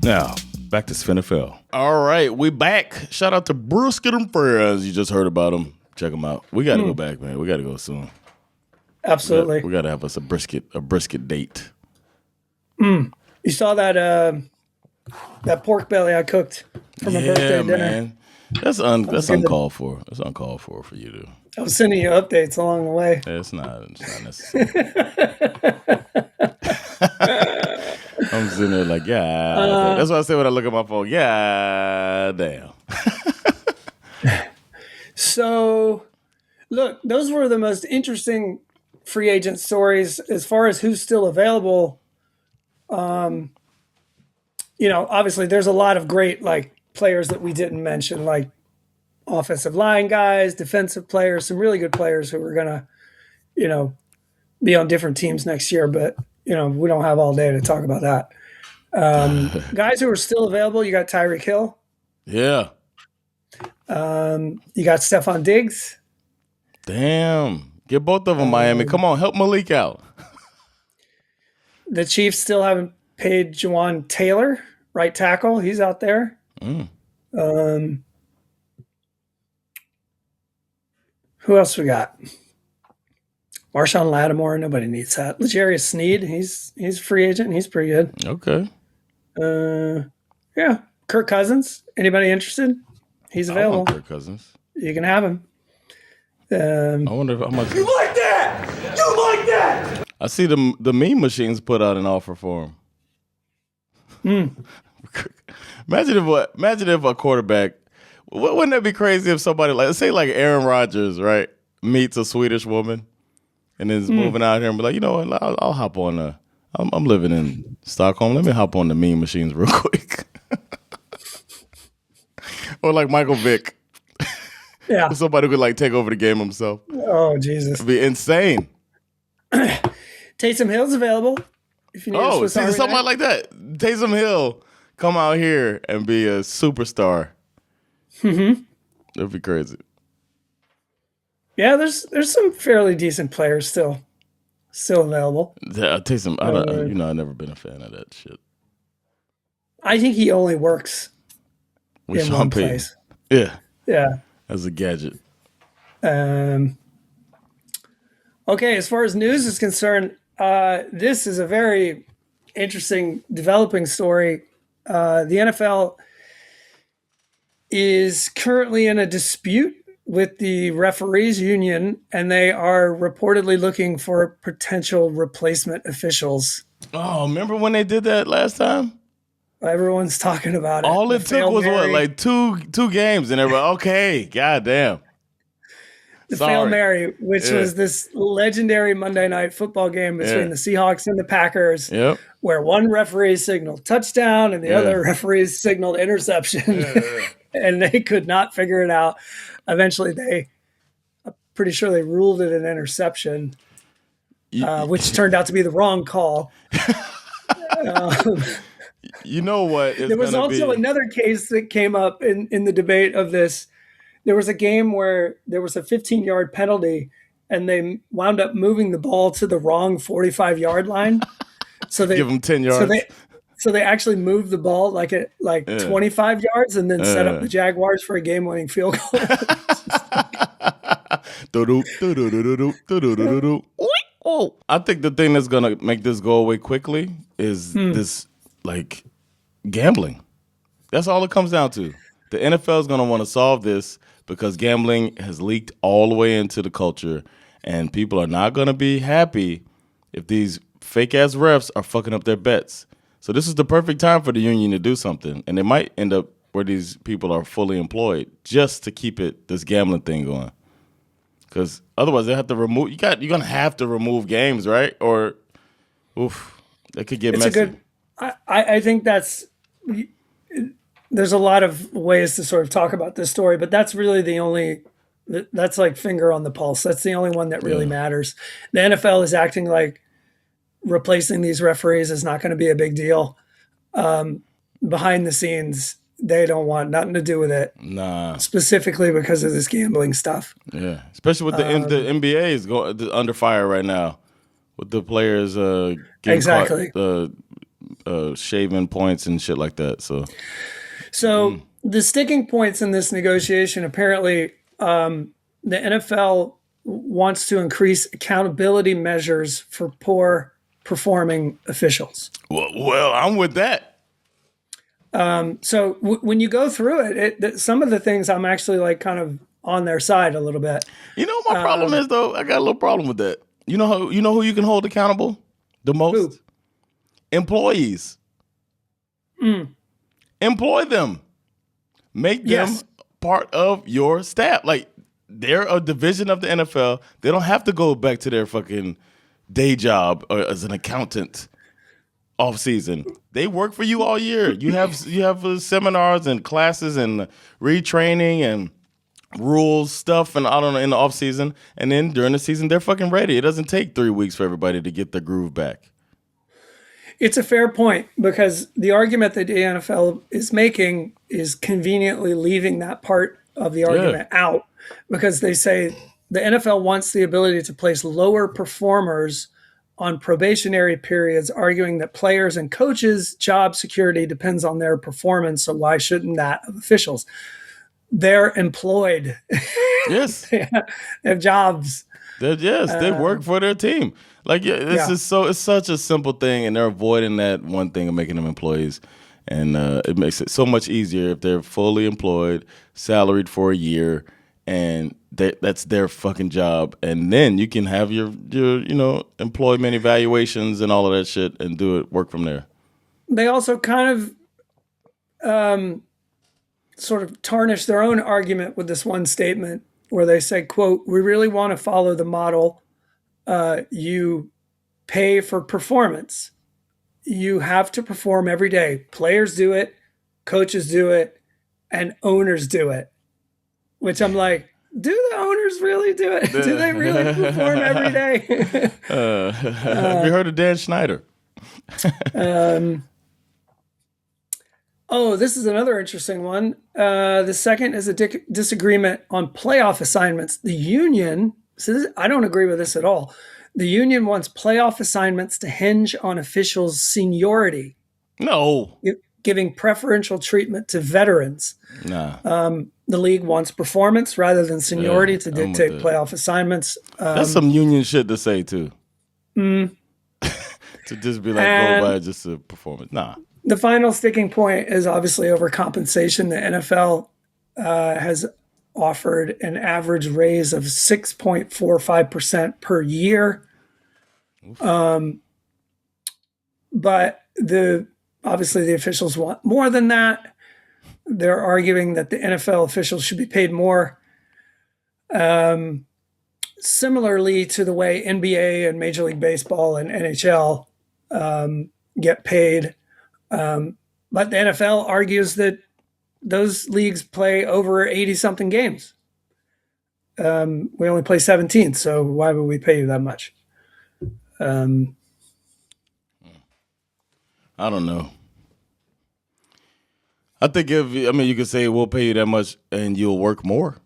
Now, back to SveNFL. All right, we back. Shout out to Brisket and Friends. You just heard about them. Check them out. We got to go back, man. We got to go soon. Absolutely. We got to have us a brisket date. You saw that pork belly I cooked for my birthday dinner. Man. That's uncalled for. That's uncalled for you to. I was sending you updates along the way. It's not necessary. I'm sitting there like, that's what I say when I look at my phone. Yeah, damn. So, look, those were the most interesting free agent stories as far as who's still available. Obviously there's a lot of great players that we didn't mention, like offensive line guys, defensive players, some really good players who are going to, be on different teams next year. But, we don't have all day to talk about that. Guys who are still available, you got Tyreek Hill. Yeah. You got Stephon Diggs. Damn. Get both of them, Miami. Come on, help Malik out. The Chiefs still haven't paid Jawan Taylor, right tackle. He's out there. Who else we got? Marshawn Lattimore. Nobody needs that. L'Jarius Sneed. He's a free agent. He's pretty good. Okay. Yeah. Kirk Cousins. Anybody interested? He's available. I want Kirk Cousins. You can have him. I wonder how much. You like that? You like that? I see the meme machines put out an offer for him. Imagine if a quarterback. Wouldn't that be crazy if somebody say Aaron Rodgers, right, meets a Swedish woman and is moving out here and be like, you know what, I'll hop on I'm living in Stockholm. Let me hop on the meme machines real quick. Or like Michael Vick. Yeah. Somebody who could take over the game himself. Oh, Jesus. It'd be insane. Taysom Hill's available. If you need somebody like that. Taysom Hill come out here and be a superstar. That'd be crazy. Yeah, there's some fairly decent players still available. Yeah, Taysom, I've never been a fan of that shit. I think he only works with in Sean one Payton. place. Yeah. As a gadget. Okay, as far as news is concerned, this is a very interesting developing story. The NFL is currently in a dispute with the referees union, and they are reportedly looking for potential replacement officials. Oh, remember when they did that last time? Everyone's talking about it. All it took was two games, and everybody, okay, goddamn. The Fail Mary, which was this legendary Monday Night Football game between the Seahawks and the Packers, where one referee signaled touchdown and the other referees signaled interception, and they could not figure it out. Eventually, I'm pretty sure they ruled it an interception, which turned out to be the wrong call. You know what? There was also another case that came up in the debate of this. There was a game where there was a 15-yard penalty, and they wound up moving the ball to the wrong 45-yard line. So they Give them 10 yards. So they actually moved the ball like 25 yards and then set up the Jaguars for a game-winning field goal. I think the thing that's gonna make this go away quickly is this like gambling. That's all it comes down to. The NFL is gonna want to solve this because gambling has leaked all the way into the culture, and people are not gonna be happy if these fake ass refs are fucking up their bets. So this is the perfect time for the union to do something, and it might end up where these people are fully employed just to keep this gambling thing going. Because otherwise they have to remove. You're gonna have to remove games, right? Or, that could get messy. I think there's a lot of ways to sort of talk about this story, but that's really that's like finger on the pulse. That's the only one that really matters. The NFL is acting like replacing these referees is not going to be a big deal. Behind the scenes, they don't want nothing to do with it. Nah. Specifically because of this gambling stuff. Yeah. Especially with the NBA is under fire right now. With the players getting caught shaving points and shit like that. So the sticking points in this negotiation, apparently the NFL wants to increase accountability measures for poor performing officials. Well, I'm with that. So when you go through it, some of the things I'm actually like kind of on their side a little bit. You know what my problem is though? I got a little problem with that. You know who you can hold accountable the most? Who? Employees. Employ them. Make them part of your staff. Like they're a division of the NFL. They don't have to go back to their fucking day job or as an accountant off season. They work for you all year. You have seminars and classes and retraining and rules stuff and I don't know in the off season, and then during the season they're fucking ready. It doesn't take 3 weeks for everybody to get their groove back. It's a fair point because the argument that the NFL is making is conveniently leaving that part of the argument out because they say the NFL wants the ability to place lower performers on probationary periods, arguing that players and coaches' job security depends on their performance. So why shouldn't that of officials? They're employed. Yes. They have jobs. They work for their team. Like, it's such a simple thing, and they're avoiding that one thing of making them employees. And it makes it so much easier if they're fully employed, salaried for a year, and that's their fucking job. And then you can have your employment evaluations and all of that shit and work from there. They also kind of sort of tarnish their own argument with this one statement where they say, quote, "We really want to follow the model. You pay for performance. You have to perform every day. Players do it, coaches do it, and owners do it." Which I'm like, do the owners really do it? Do they really perform every day? Have you heard of Dan Schneider? This is another interesting one. The second is a disagreement on playoff assignments. The union, I don't agree with this at all. The union wants playoff assignments to hinge on officials' seniority. No. Giving preferential treatment to veterans. Nah. The league wants performance rather than seniority to dictate playoff assignments. That's some union shit to say, too. To just be like, go by just a performance. Nah. The final sticking point is obviously overcompensation. The NFL has offered an average raise of 6.45% per year. But obviously the officials want more than that. They're arguing that the NFL officials should be paid more. Similarly to the way NBA and Major League Baseball and NHL get paid. But the NFL argues that those leagues play over 80-something games. We only play 17, so why would we pay you that much? I don't know. I think you could say we'll pay you that much and you'll work more.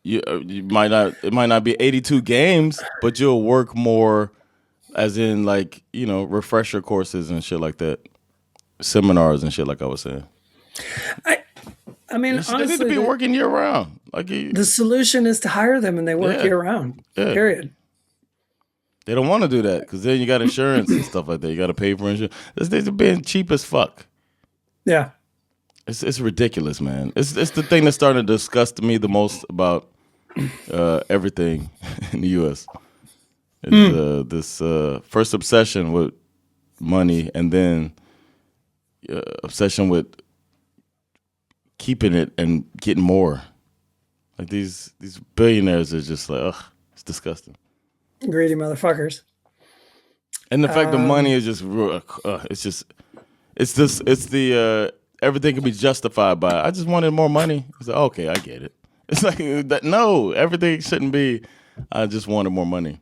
you might not. It might not be 82 games, but you'll work more, as in like refresher courses and shit like that, seminars and shit like I was saying. I mean, honestly, they need to be working year round. Like the solution is to hire them and they work year round. Yeah. Period. They don't want to do that because then you got insurance and stuff like that. You got to pay for insurance. They're being cheap as fuck. Yeah. It's ridiculous, man. It's the thing that's starting to disgust me the most about everything in the U.S. It's this first obsession with money and then obsession with keeping it and getting more. Like these billionaires are just like, ugh, it's disgusting. Greedy motherfuckers. And the fact the money is just, it's the everything can be justified by, I just wanted more money. It's like, okay, I get it. It's like, that. No, everything shouldn't be, I just wanted more money.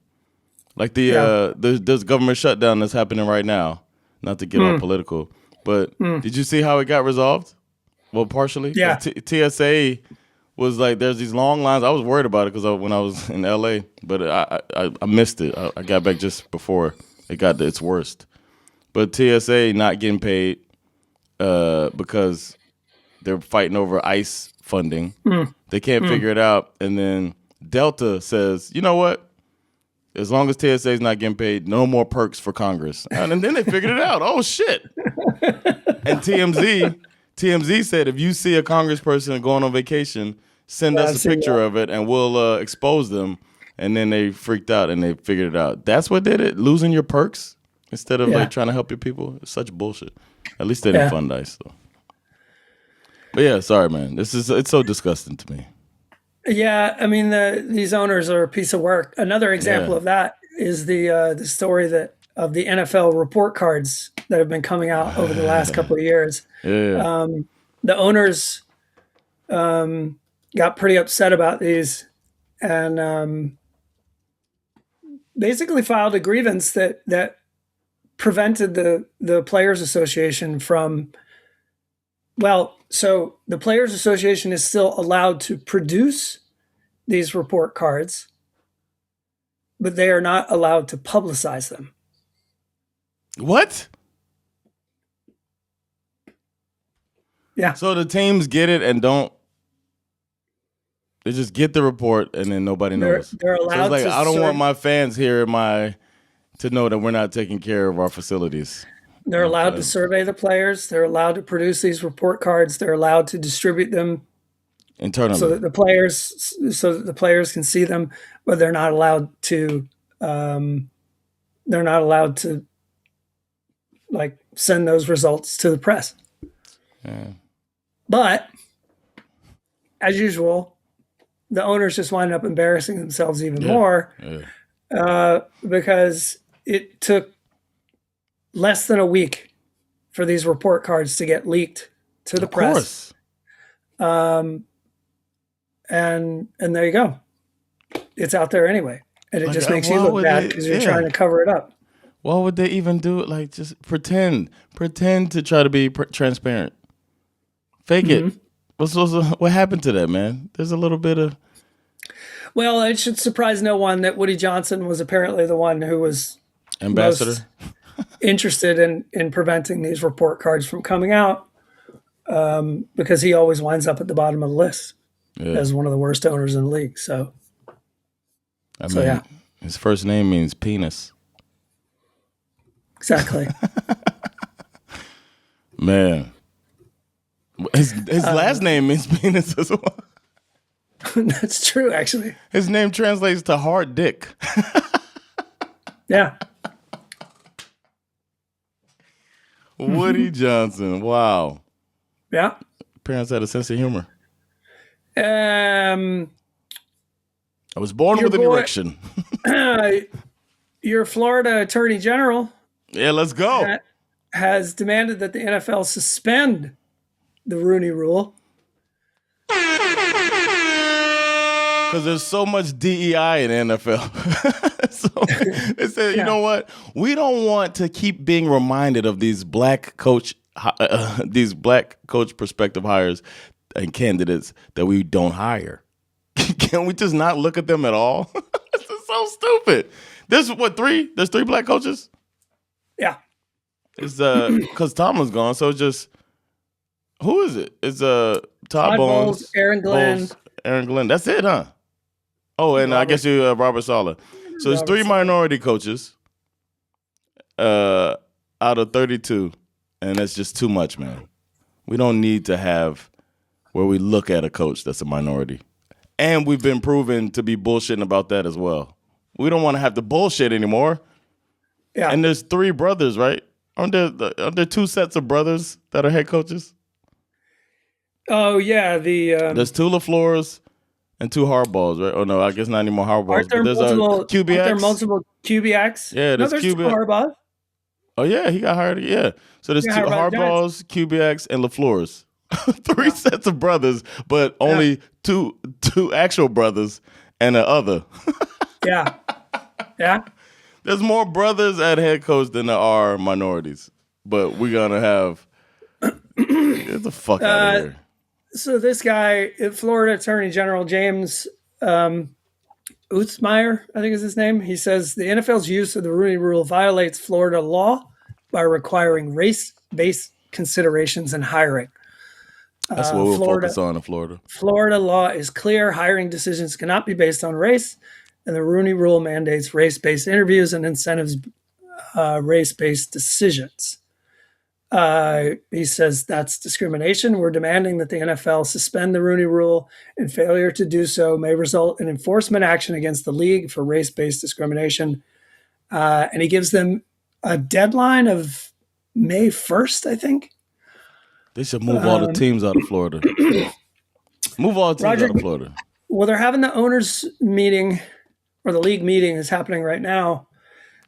Like there's government shutdown that's happening right now. Not to get all political, but did you see how it got resolved? Well, partially. Yeah. TSA was like, there's these long lines. I was worried about it because when I was in LA, but I missed it. I got back just before it got to its worst. But TSA not getting paid because they're fighting over ICE funding. They can't figure it out. And then Delta says, you know what? As long as TSA is not getting paid, no more perks for Congress. And then they figured it out. Oh, shit. And TMZ said, if you see a congressperson going on vacation, send us a picture of it and we'll expose them. And then they freaked out and they figured it out. That's what did it? Losing your perks instead of like trying to help your people? It's such bullshit. At least they didn't fund ICE, though. But yeah, sorry, man. It's so disgusting to me. Yeah, I mean, these owners are a piece of work. Another example of that is the story of the NFL report cards that have been coming out over the last couple of years. Yeah. The owners got pretty upset about these and basically filed a grievance that prevented the Players Association from. Well, so the Players Association is still allowed to produce these report cards, but they are not allowed to publicize them. What? Yeah. So the teams get it and don't. They just get the report and then nobody knows. They're allowed so it's like, to. I don't want my fans here to know that we're not taking care of our facilities. They're allowed to survey the players. They're allowed to produce these report cards. They're allowed to distribute them internally so that the players can see them, but they're not allowed to. They're not allowed to like send those results to the press. Yeah. But as usual, the owners just wind up embarrassing themselves even more because it took less than a week for these report cards to get leaked to the press. And there you go. It's out there anyway. And it just makes you look bad because you're trying to cover it up. Why would they even do it? Like, just pretend to try to be transparent. Fake it. What happened to that, man? There's a little bit of. Well, it should surprise no one that Woody Johnson was apparently the one who was ambassador most interested in preventing these report cards from coming out because he always winds up at the bottom of the list as one of the worst owners in the league. So, his first name means penis. Exactly. Man. His last name means penis as well. That's true, actually. His name translates to hard dick. Yeah. Woody Johnson. Wow. Yeah. Parents had a sense of humor. I was born with an erection. Your Florida Attorney General. Yeah, let's go. Has demanded that the NFL suspend the Rooney Rule. Because there's so much DEI in NFL. So they said, you know what? We don't want to keep being reminded of these black coach prospective hires and candidates that we don't hire. Can we just not look at them at all? This is so stupid. There's three? There's 3 black coaches? Yeah. It's because Tomlin's gone, so it's just who is it? It's Todd Bowles, Aaron Glenn. Aaron Glenn. That's it, huh? Oh, and I guess you Robert Saleh. So it's 3 minority coaches out of 32, and that's just too much, man. We don't need to have where we look at a coach that's a minority. And we've been proven to be bullshitting about that as well. We don't want to have to bullshit anymore. Yeah. And there's 3 brothers, right? Aren't there 2 sets of brothers that are head coaches? Oh, yeah. There's 2 LaFleurs and 2 Harbaughs, right? Oh, no, I guess not anymore Harbaughs. Aren't there There's Aren't there multiple Kubiaks? Yeah, there's no, Kubiak. Harbaugh. Oh, yeah, he got hired. Yeah. So there's 2 Harbaughs, Kubiaks, and LaFleurs. 3 sets of brothers, but only two actual brothers and the other. Yeah. Yeah. There's more brothers at head coach than there are minorities. But we're going to have get the fuck out of here. So this guy, Florida Attorney General James Utzmeyer, I think is his name, he says the NFL's use of the Rooney Rule violates Florida law by requiring race-based considerations in hiring. That's what we'll focus on in Florida. Florida law is clear. Hiring decisions cannot be based on race, and the Rooney Rule mandates race-based interviews and incentives race-based decisions. He says that's discrimination. We're demanding that the NFL suspend the Rooney Rule, and failure to do so may result in enforcement action against the league for race-based discrimination. And he gives them a deadline of May 1st, I think. They should move all the teams out of Florida. Move all the teams out of Florida. Well, they're having the owners meeting, or the league meeting is happening right now.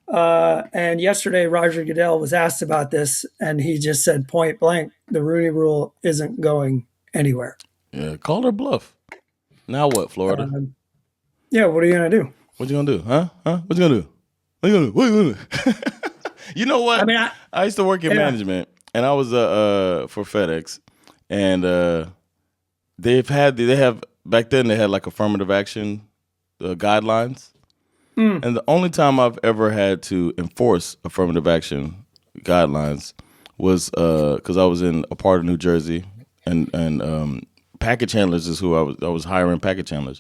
And yesterday, Roger Goodell was asked about this, and he just said point blank, the Rooney Rule isn't going anywhere. Yeah, call her bluff. Now what, Florida? Yeah, what are you going to do? What you going to do? Huh? What you going to do? What you going to do? What you going to do? You know what? I mean, I used to work in management, and I was for FedEx, and they have back then they had like affirmative action guidelines. And the only time I've ever had to enforce affirmative action guidelines was because I was in a part of New Jersey, and package handlers is who I was hiring package handlers,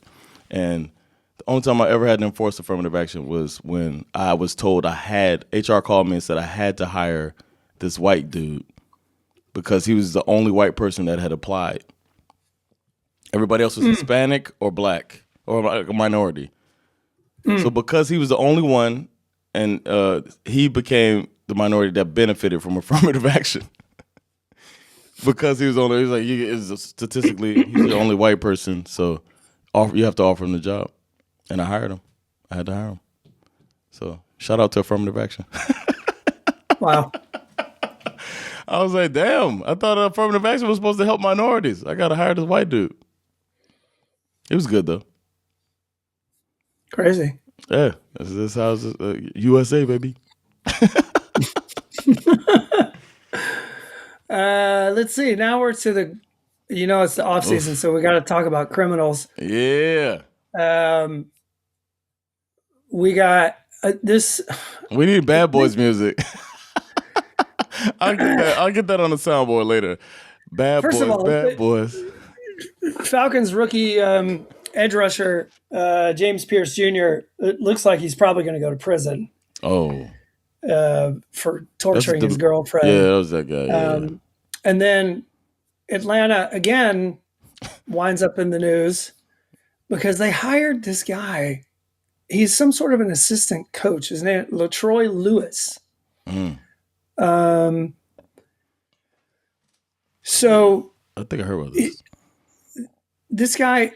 and the only time I ever had to enforce affirmative action was when I was told HR called me and said I had to hire this white dude because he was the only white person that had applied. Everybody else was Hispanic or black or a minority. So because he was the only one, and he became the minority that benefited from affirmative action. Because he was statistically he's the only white person, so you have to offer him the job. And I hired him. I had to hire him. So shout out to affirmative action. Wow. I was like, damn, I thought affirmative action was supposed to help minorities. I got to hire this white dude. It was good, though. Crazy. Yeah, this is how it's USA, baby. Let's see. Now we're to the, it's the off season, so we got to talk about criminals. Yeah. We got this. We need Bad Boys music. I'll get that on the soundboard later. Bad Boys. Falcons rookie edge rusher James Pierce Jr. It looks like he's probably going to go to prison. Oh. For torturing his girlfriend. Yeah, that was that guy. Yeah. And then Atlanta again winds up in the news because they hired this guy. He's some sort of an assistant coach. His name LaTroy Lewis. So I think I heard about this. This guy,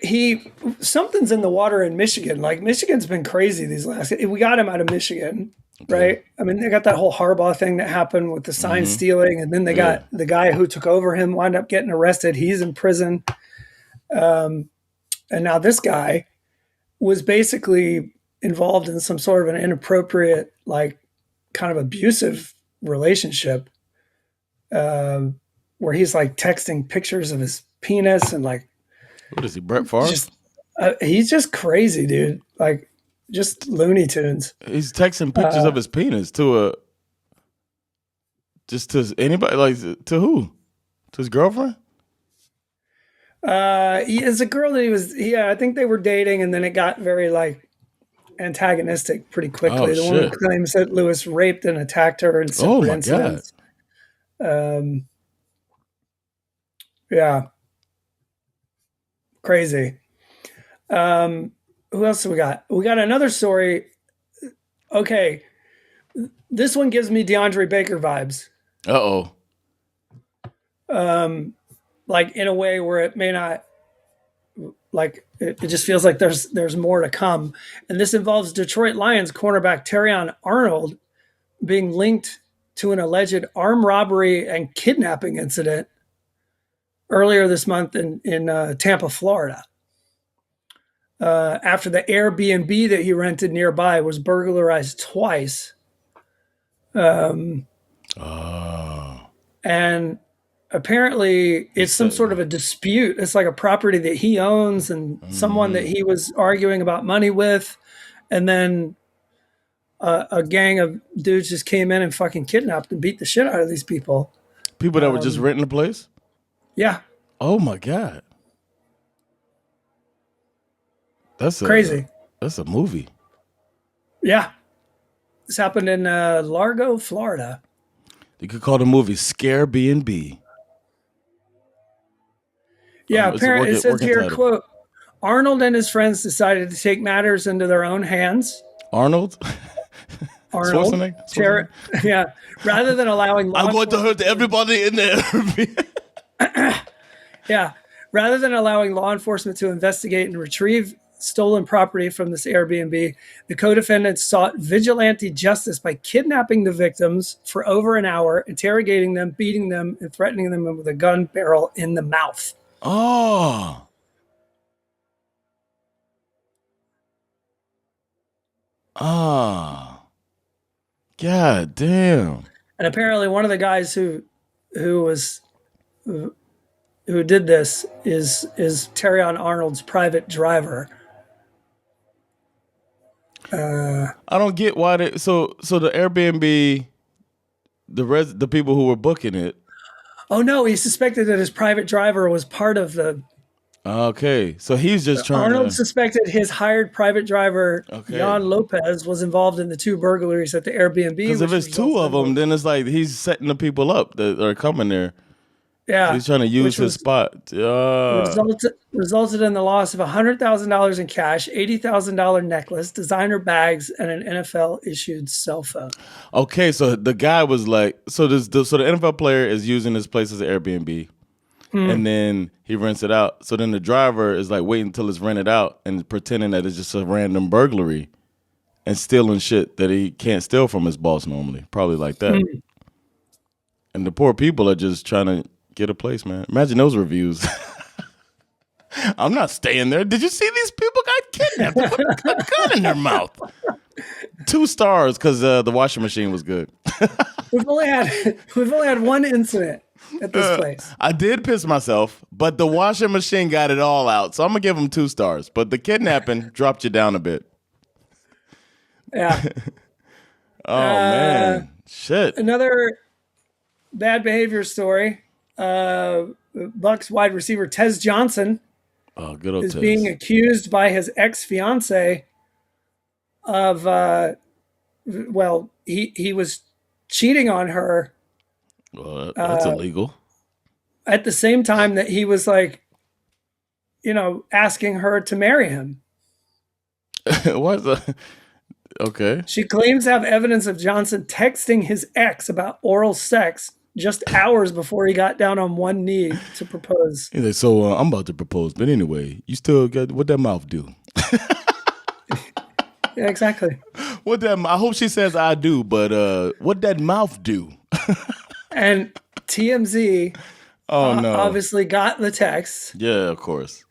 something's in the water in Michigan. Like Michigan's been crazy these we got him out of Michigan, right? I mean, they got that whole Harbaugh thing that happened with the sign stealing, and then they got the guy who took over him wound up getting arrested. He's in prison. And now this guy was basically involved in some sort of an inappropriate, like kind of abusive relationship where he's like texting pictures of his penis and like, what is he, Brett Favre? He's just crazy, dude. Like, just Looney Tunes. He's texting pictures of his penis to anybody, like to who? To his girlfriend? It's a girl that I think they were dating, and then it got very like antagonistic pretty quickly. Oh, the woman shit. claims that Lewis raped and attacked her in separate incidents. Yeah. Crazy. Who else do we got? We got another story. Okay. This one gives me DeAndre Baker vibes. Uh-oh. Like in a way where it may not, like it just feels like there's more to come. And this involves Detroit Lions cornerback Terrion Arnold being linked to an alleged armed robbery and kidnapping incident earlier this month in Tampa, Florida. After the Airbnb that he rented nearby was burglarized twice. And apparently it's some sort of a dispute. It's like a property that he owns and someone that he was arguing about money with. And then a gang of dudes just came in and fucking kidnapped and beat the shit out of these people. People that were just renting the place? Yeah. Oh my God. That's crazy. That's a movie. Yeah. This happened in Largo, Florida. You could call the movie Scare B&B. Yeah, apparently it says here, quote, Arnold and his friends decided to take matters into their own hands. Arnold? Schwarzenegger? Yeah. Rather than allowing I'm going to hurt everybody in there. Yeah. Rather than allowing law enforcement to investigate and retrieve stolen property from this Airbnb, the co-defendants sought vigilante justice by kidnapping the victims for over an hour, interrogating them, beating them, and threatening them with a gun barrel in the mouth. Oh. Ah. God damn. And apparently one of the guys who did this is Terrion Arnold's private driver. I don't get why they so the Airbnb, the people who were booking it. Oh no, he suspected that his private driver was part of the. Okay, so he's just trying. Arnold suspected his hired private driver, Jan Lopez, was involved in the two burglaries at the Airbnb. Because if it's two of them, then it's like he's setting the people up that are coming there. Yeah, so he's trying to use his spot. Resulted in the loss of $100,000 in cash, $80,000 necklace, designer bags, and an NFL issued cell phone. Okay, so the guy was like, so the NFL player is using this place as an Airbnb, and then he rents it out. So then the driver is like waiting until it's rented out and pretending that it's just a random burglary and stealing shit that he can't steal from his boss normally, probably like that. And the poor people are just trying to get a place, man. Imagine those reviews. I'm not staying there. Did you see these people got kidnapped? They put a gun in their mouth. 2 stars because the washing machine was good. We've only had one incident at this place. I did piss myself, but the washing machine got it all out. So I'm gonna give them 2 stars. But the kidnapping dropped you down a bit. Yeah. Oh man, shit. Another bad behavior story. Bucks wide receiver Tez Johnson good old is Tez. being accused by his ex-fiance of he was cheating on her. Well, that's illegal. At the same time that he was like, asking her to marry him. What the? Okay. She claims to have evidence of Johnson texting his ex about oral sex just hours before he got down on one knee to propose. He's like, so I'm about to propose, but anyway, you still got what that mouth do? Yeah, exactly. I hope she says I do, but what that mouth do? And TMZ no. obviously got the text. Yeah, of course.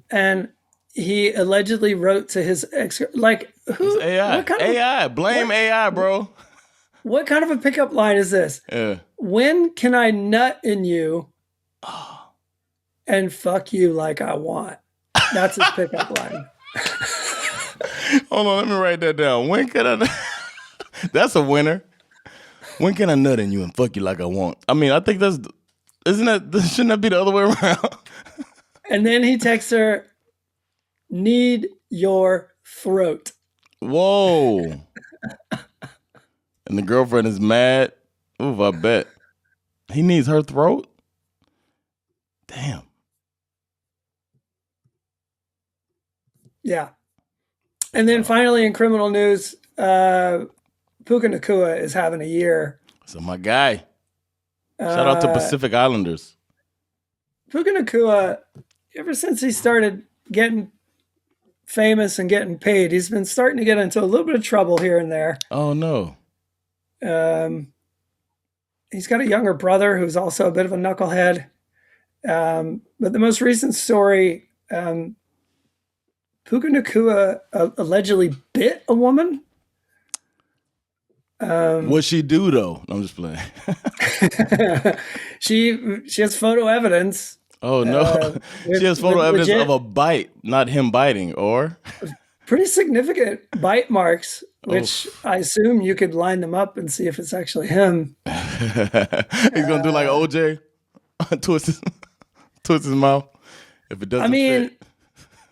And he allegedly wrote to his ex, like, who? It's AI. Blame AI, bro. What kind of a pickup line is this? Yeah. When can I nut in you and fuck you like I want? That's his pickup line. Hold on, let me write that down. When can I? That's a winner. When can I nut in you and fuck you like I want? I mean, I think shouldn't that be the other way around? And then he texts her, need your throat. Whoa. And the girlfriend is mad. Ooh, I bet. He needs her throat? Damn. Yeah. And then finally in criminal news, Puka Nacua is having a year. So my guy. Shout out to Pacific Islanders. Puka Nacua, ever since he started getting famous and getting paid, he's been starting to get into a little bit of trouble here and there. Oh, no. He's got a younger brother who's also a bit of a knucklehead. But the most recent story, Puka Nacua allegedly bit a woman. What'd she do, though? I'm just playing. She has photo evidence. Oh, no. She has photo evidence of a bite, not him biting, or? Pretty significant bite marks, which I assume you could line them up and see if it's actually him. He's going to do like OJ, twist his mouth. If it doesn't fit.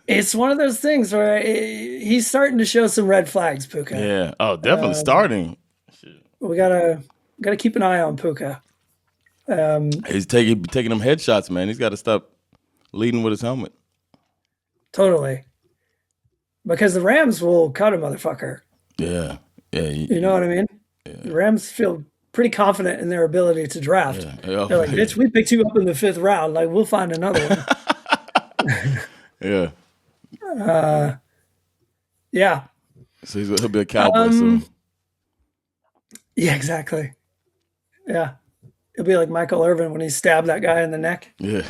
It's one of those things where he's starting to show some red flags, Puka. Yeah. Oh, definitely starting. We gotta keep an eye on Puka. He's taking them headshots, man. He's got to stop leading with his helmet. Totally. Because the Rams will cut a motherfucker. Yeah. Yeah. You know what I mean? Yeah. The Rams feel pretty confident in their ability to draft. Yeah. They're like, bitch, we picked you up in the 5th round. Like, we'll find another one. Yeah. Yeah. So he'll be a Cowboy soon. Yeah, exactly. Yeah. It'll be like Michael Irvin when he stabbed that guy in the neck. Yeah.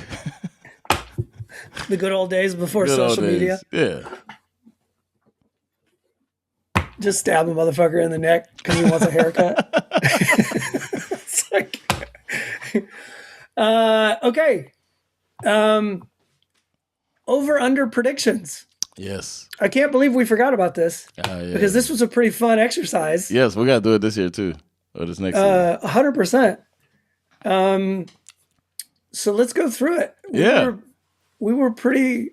The good old days before social media. Yeah. Just stab a motherfucker in the neck because he wants a haircut. It's like, okay. Over under predictions. Yes. I can't believe we forgot about this because this was a pretty fun exercise. Yes, we got to do it this year too. Or this next season. 100%. So let's go through it. We were pretty,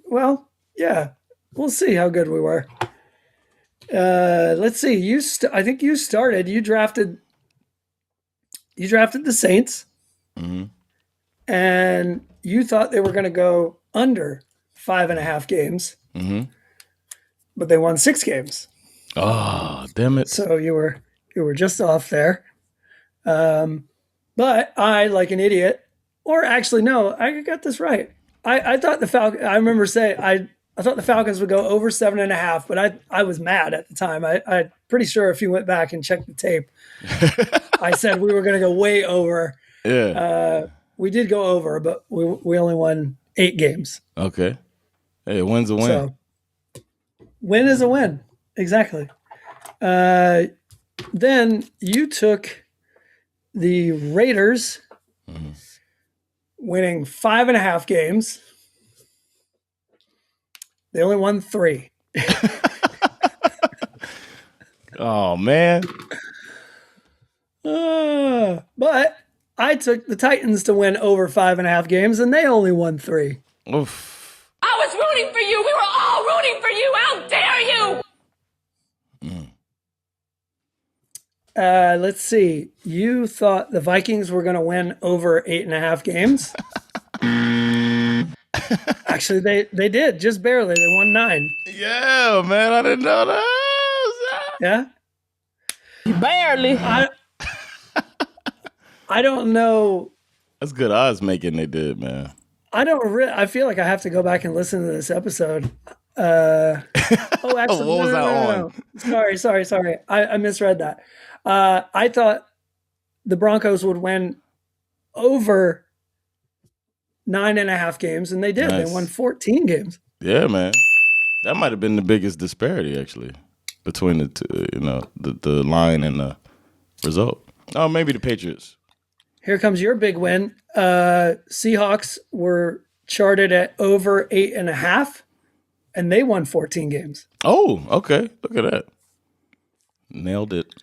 well, yeah. We'll see how good we were. Let's see. I think you started. You drafted the Saints. Mm-hmm. And you thought they were going to go under 5.5 games. Mm-hmm. But they won 6 games. Oh, damn it. So you were just off there. But I, like an idiot, or actually, no, I got this right. I thought the Falcons, I remember saying, I thought the Falcons would go over 7.5, but I was mad at the time. I'm pretty sure if you went back and checked the tape, I said we were going to go way over. Yeah. We did go over, but we only won 8 games. Okay. Hey, a win's a win. So, win is a win. Exactly. Then you took the Raiders, winning 5.5 games. They only won 3. Oh, man. But I took the Titans to win over 5.5 games, and they only won 3. Oof. I was rooting for you. We were all rooting for you. How dare you? Let's see. You thought the Vikings were going to win over 8.5 games. Actually, they did just barely. They won 9. Yeah, man, I didn't know that. Yeah, Barely. I don't know. That's good odds making they did, man. I feel like I have to go back and listen to this episode. Actually, what was that on? Sorry. I misread that. I thought the Broncos would win over 9.5 games, and they did. Nice. They won 14 games. Yeah, man. That might have been the biggest disparity, actually, between the two, the line and the result. Oh, maybe the Patriots. Here comes your big win. Seahawks were charted at over 8.5, and they won 14 games. Oh, okay. Look at that. Nailed it.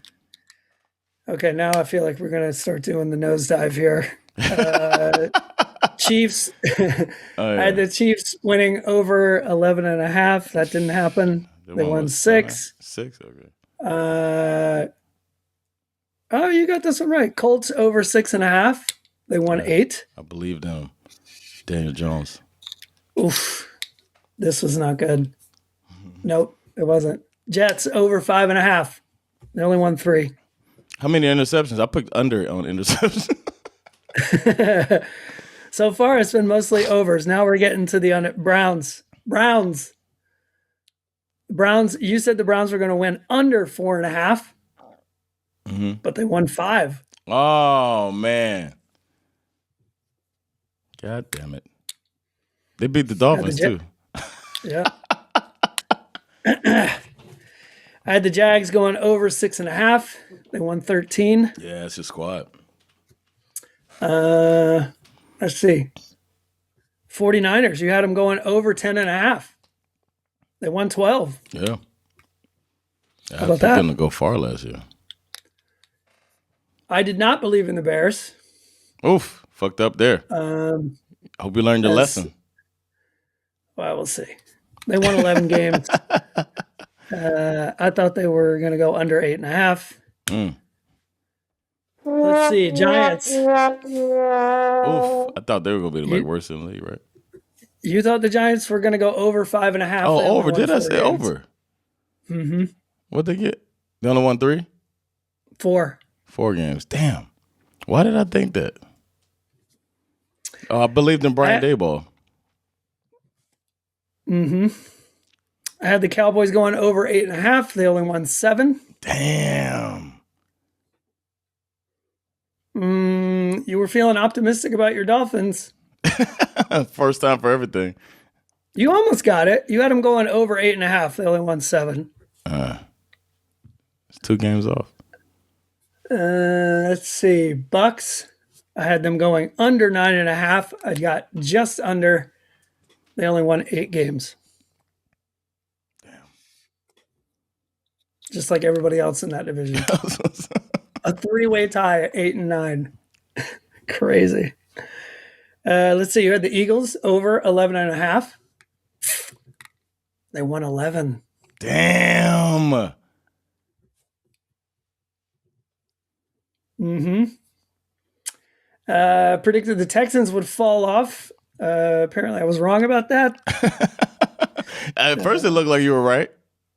Okay, now I feel like we're going to start doing the nosedive here. Chiefs. I had the Chiefs winning over 11.5. That didn't happen. They won 6. 6, okay. Oh, you got this one right. Colts over 6.5. They won 8. I believe them. Daniel Jones. Oof. This was not good. Nope, it wasn't. Jets over 5.5. They only won 3. How many interceptions? I picked under on interceptions. So far, it's been mostly overs. Now we're getting to the Browns. Browns. You said the Browns were going to win under 4.5, but they won 5. Oh, man. God damn it. They beat the Dolphins, too. Yeah. I had the Jags going over 6.5. They won 13. Yeah, it's your squad. Let's see. 49ers, you had them going over 10.5. They won 12. Yeah. How about that? Didn't go far last year. I did not believe in the Bears. Oof. Fucked up there. Hope you learned your lesson. Well, we'll see. They won 11 games. I thought they were going to go under 8.5. Let's see. Giants. Oof. I thought they were going to be like worse than the league, right? You thought the Giants were going to go over 5.5. Oh, over. Did I say games. Over? Mm-hmm. What'd they get? They only won 3? 4. 4 games. Damn. Why did I think that? Oh, I believed in Brian Daboll. Mm-hmm. I had the Cowboys going over 8.5. They only won 7. Damn. You were feeling optimistic about your Dolphins. First time for everything. You almost got it. You had them going over 8.5. They only won 7. It's 2 games off. Let's see. Bucks. I had them going under 9.5. I got just under. They only won 8 games. Damn. Just like everybody else in that division. A 3-way tie at 8 and 9. Crazy. Let's see. You had the Eagles over 11.5. They won 11. Damn. Mm-hmm. Predicted the Texans would fall off. Apparently I was wrong about that. At first it looked like you were right.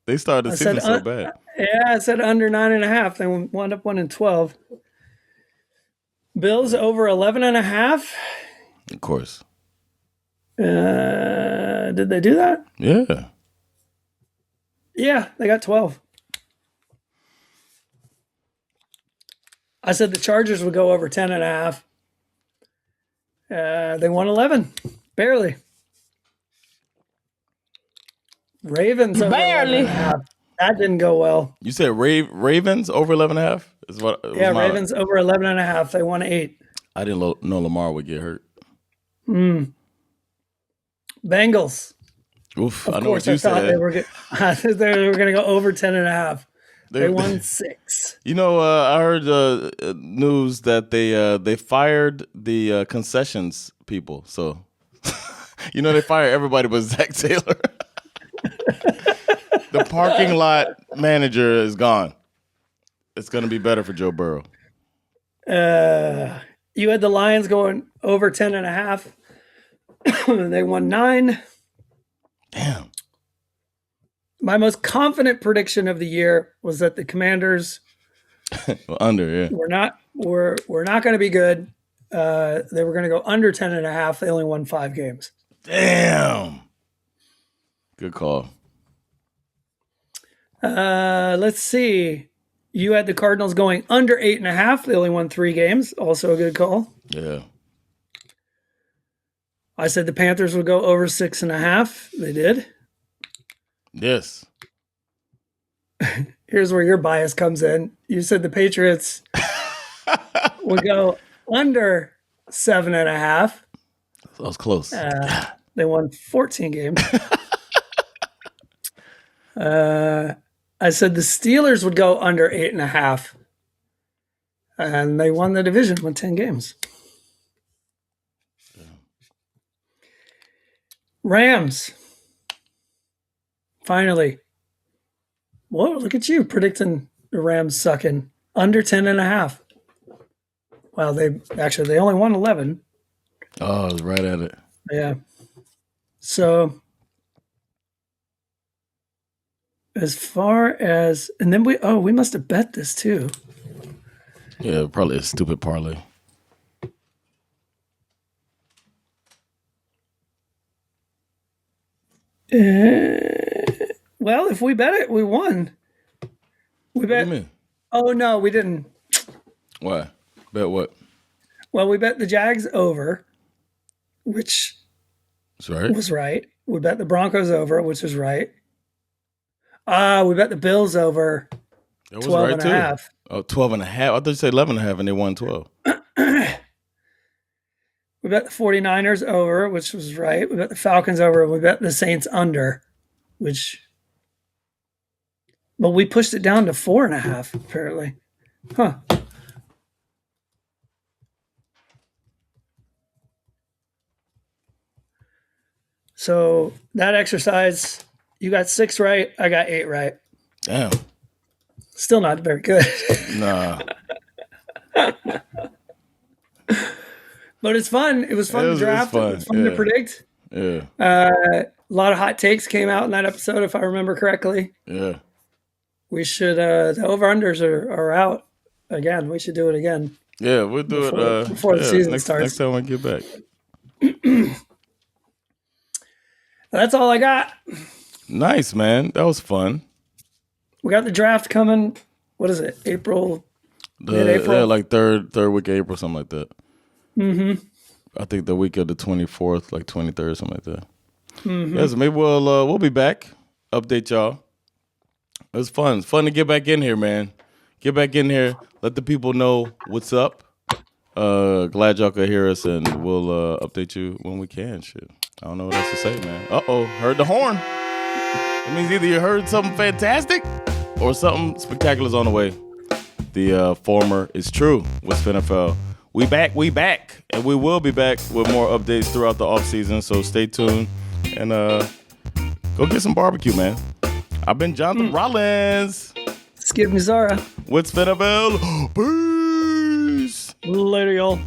They started the season so bad. Yeah, I said under 9.5. They wound up winning 12. Bills over 11.5. Of course. Did they do that? Yeah. Yeah, they got 12. I said the Chargers would go over 10.5. They won 11. Barely. Ravens over Barely. 11.5. That didn't go well. You said Ravens over 11.5? Yeah, Ravens over 11.5. They won 8. I didn't know Lamar would get hurt. Bengals. Oof, Of I know course, what you I thought said. they were going to go over 10.5. They won 6. You know, I heard news that they fired the concessions people. So, you know, they fired everybody but Zach Taylor. The parking lot manager is gone. It's going to be better for Joe Burrow. You had the Lions going over 10.5. They won 9. Damn. My most confident prediction of the year was that the Commanders Well, under, yeah. were not going to be good. They were going to go under 10.5. They only won 5 games. Damn. Good call. Let's see. You had the Cardinals going under 8.5. They only won 3 games. Also a good call. Yeah. I said the Panthers would go over 6.5. They did. Yes. Here's where your bias comes in. You said the Patriots would go under 7.5. That was close. They won 14 games. I said the Steelers would go under 8.5. And they won the division with 10 games. Yeah. Rams. Finally. Whoa, look at you predicting the Rams sucking. Under 10.5. Well, they only won 11. Oh, I was right at it. Yeah. So as far as, and then we must have bet this too. Yeah, probably a stupid parlay. Well, if we bet it, we won. We bet. What do you mean? Oh no, we didn't. Why? Bet what? Well, we bet the Jags over, which was right. We bet the Broncos over, which was right. We bet the Bills over. That was 12 right and too. a half. Oh, 12 and a half. I thought you said 11 and a half and they won 12. We bet the 49ers over, which was right. We bet the Falcons over. We bet the Saints under, but we pushed it down to 4.5 apparently. Huh. So that exercise, you got 6 right. I got 8 right. Damn. Still not very good. Nah. But it's fun. It was fun to draft. It was fun to predict. Yeah. A lot of hot takes came out in that episode, if I remember correctly. Yeah. We should, the over-unders are out again. We should do it again. Yeah, we'll do it before the season starts. Next time we get back. That's all I got. Nice, man. That was fun. We got the draft coming. What is it? April? Mid-April? Yeah, like third week of April, something like that. Mm-hmm. I think the week of the 24th, like 23rd, something like that. Mm-hmm. Yeah, so maybe we'll be back. Update y'all. It was fun. It's fun to get back in here, man. Get back in here. Let the people know what's up. Glad y'all could hear us, and we'll update you when we can. Shit. I don't know what else to say, man. Uh-oh. Heard the horn. It means either you heard something fantastic or something spectacular is on the way. The former is true with SveNFL. We back, and we will be back with more updates throughout the offseason, so stay tuned and go get some barbecue, man. I've been Jonathan Rollins. Skip Mizara. With SveNFL. Peace. Later, y'all.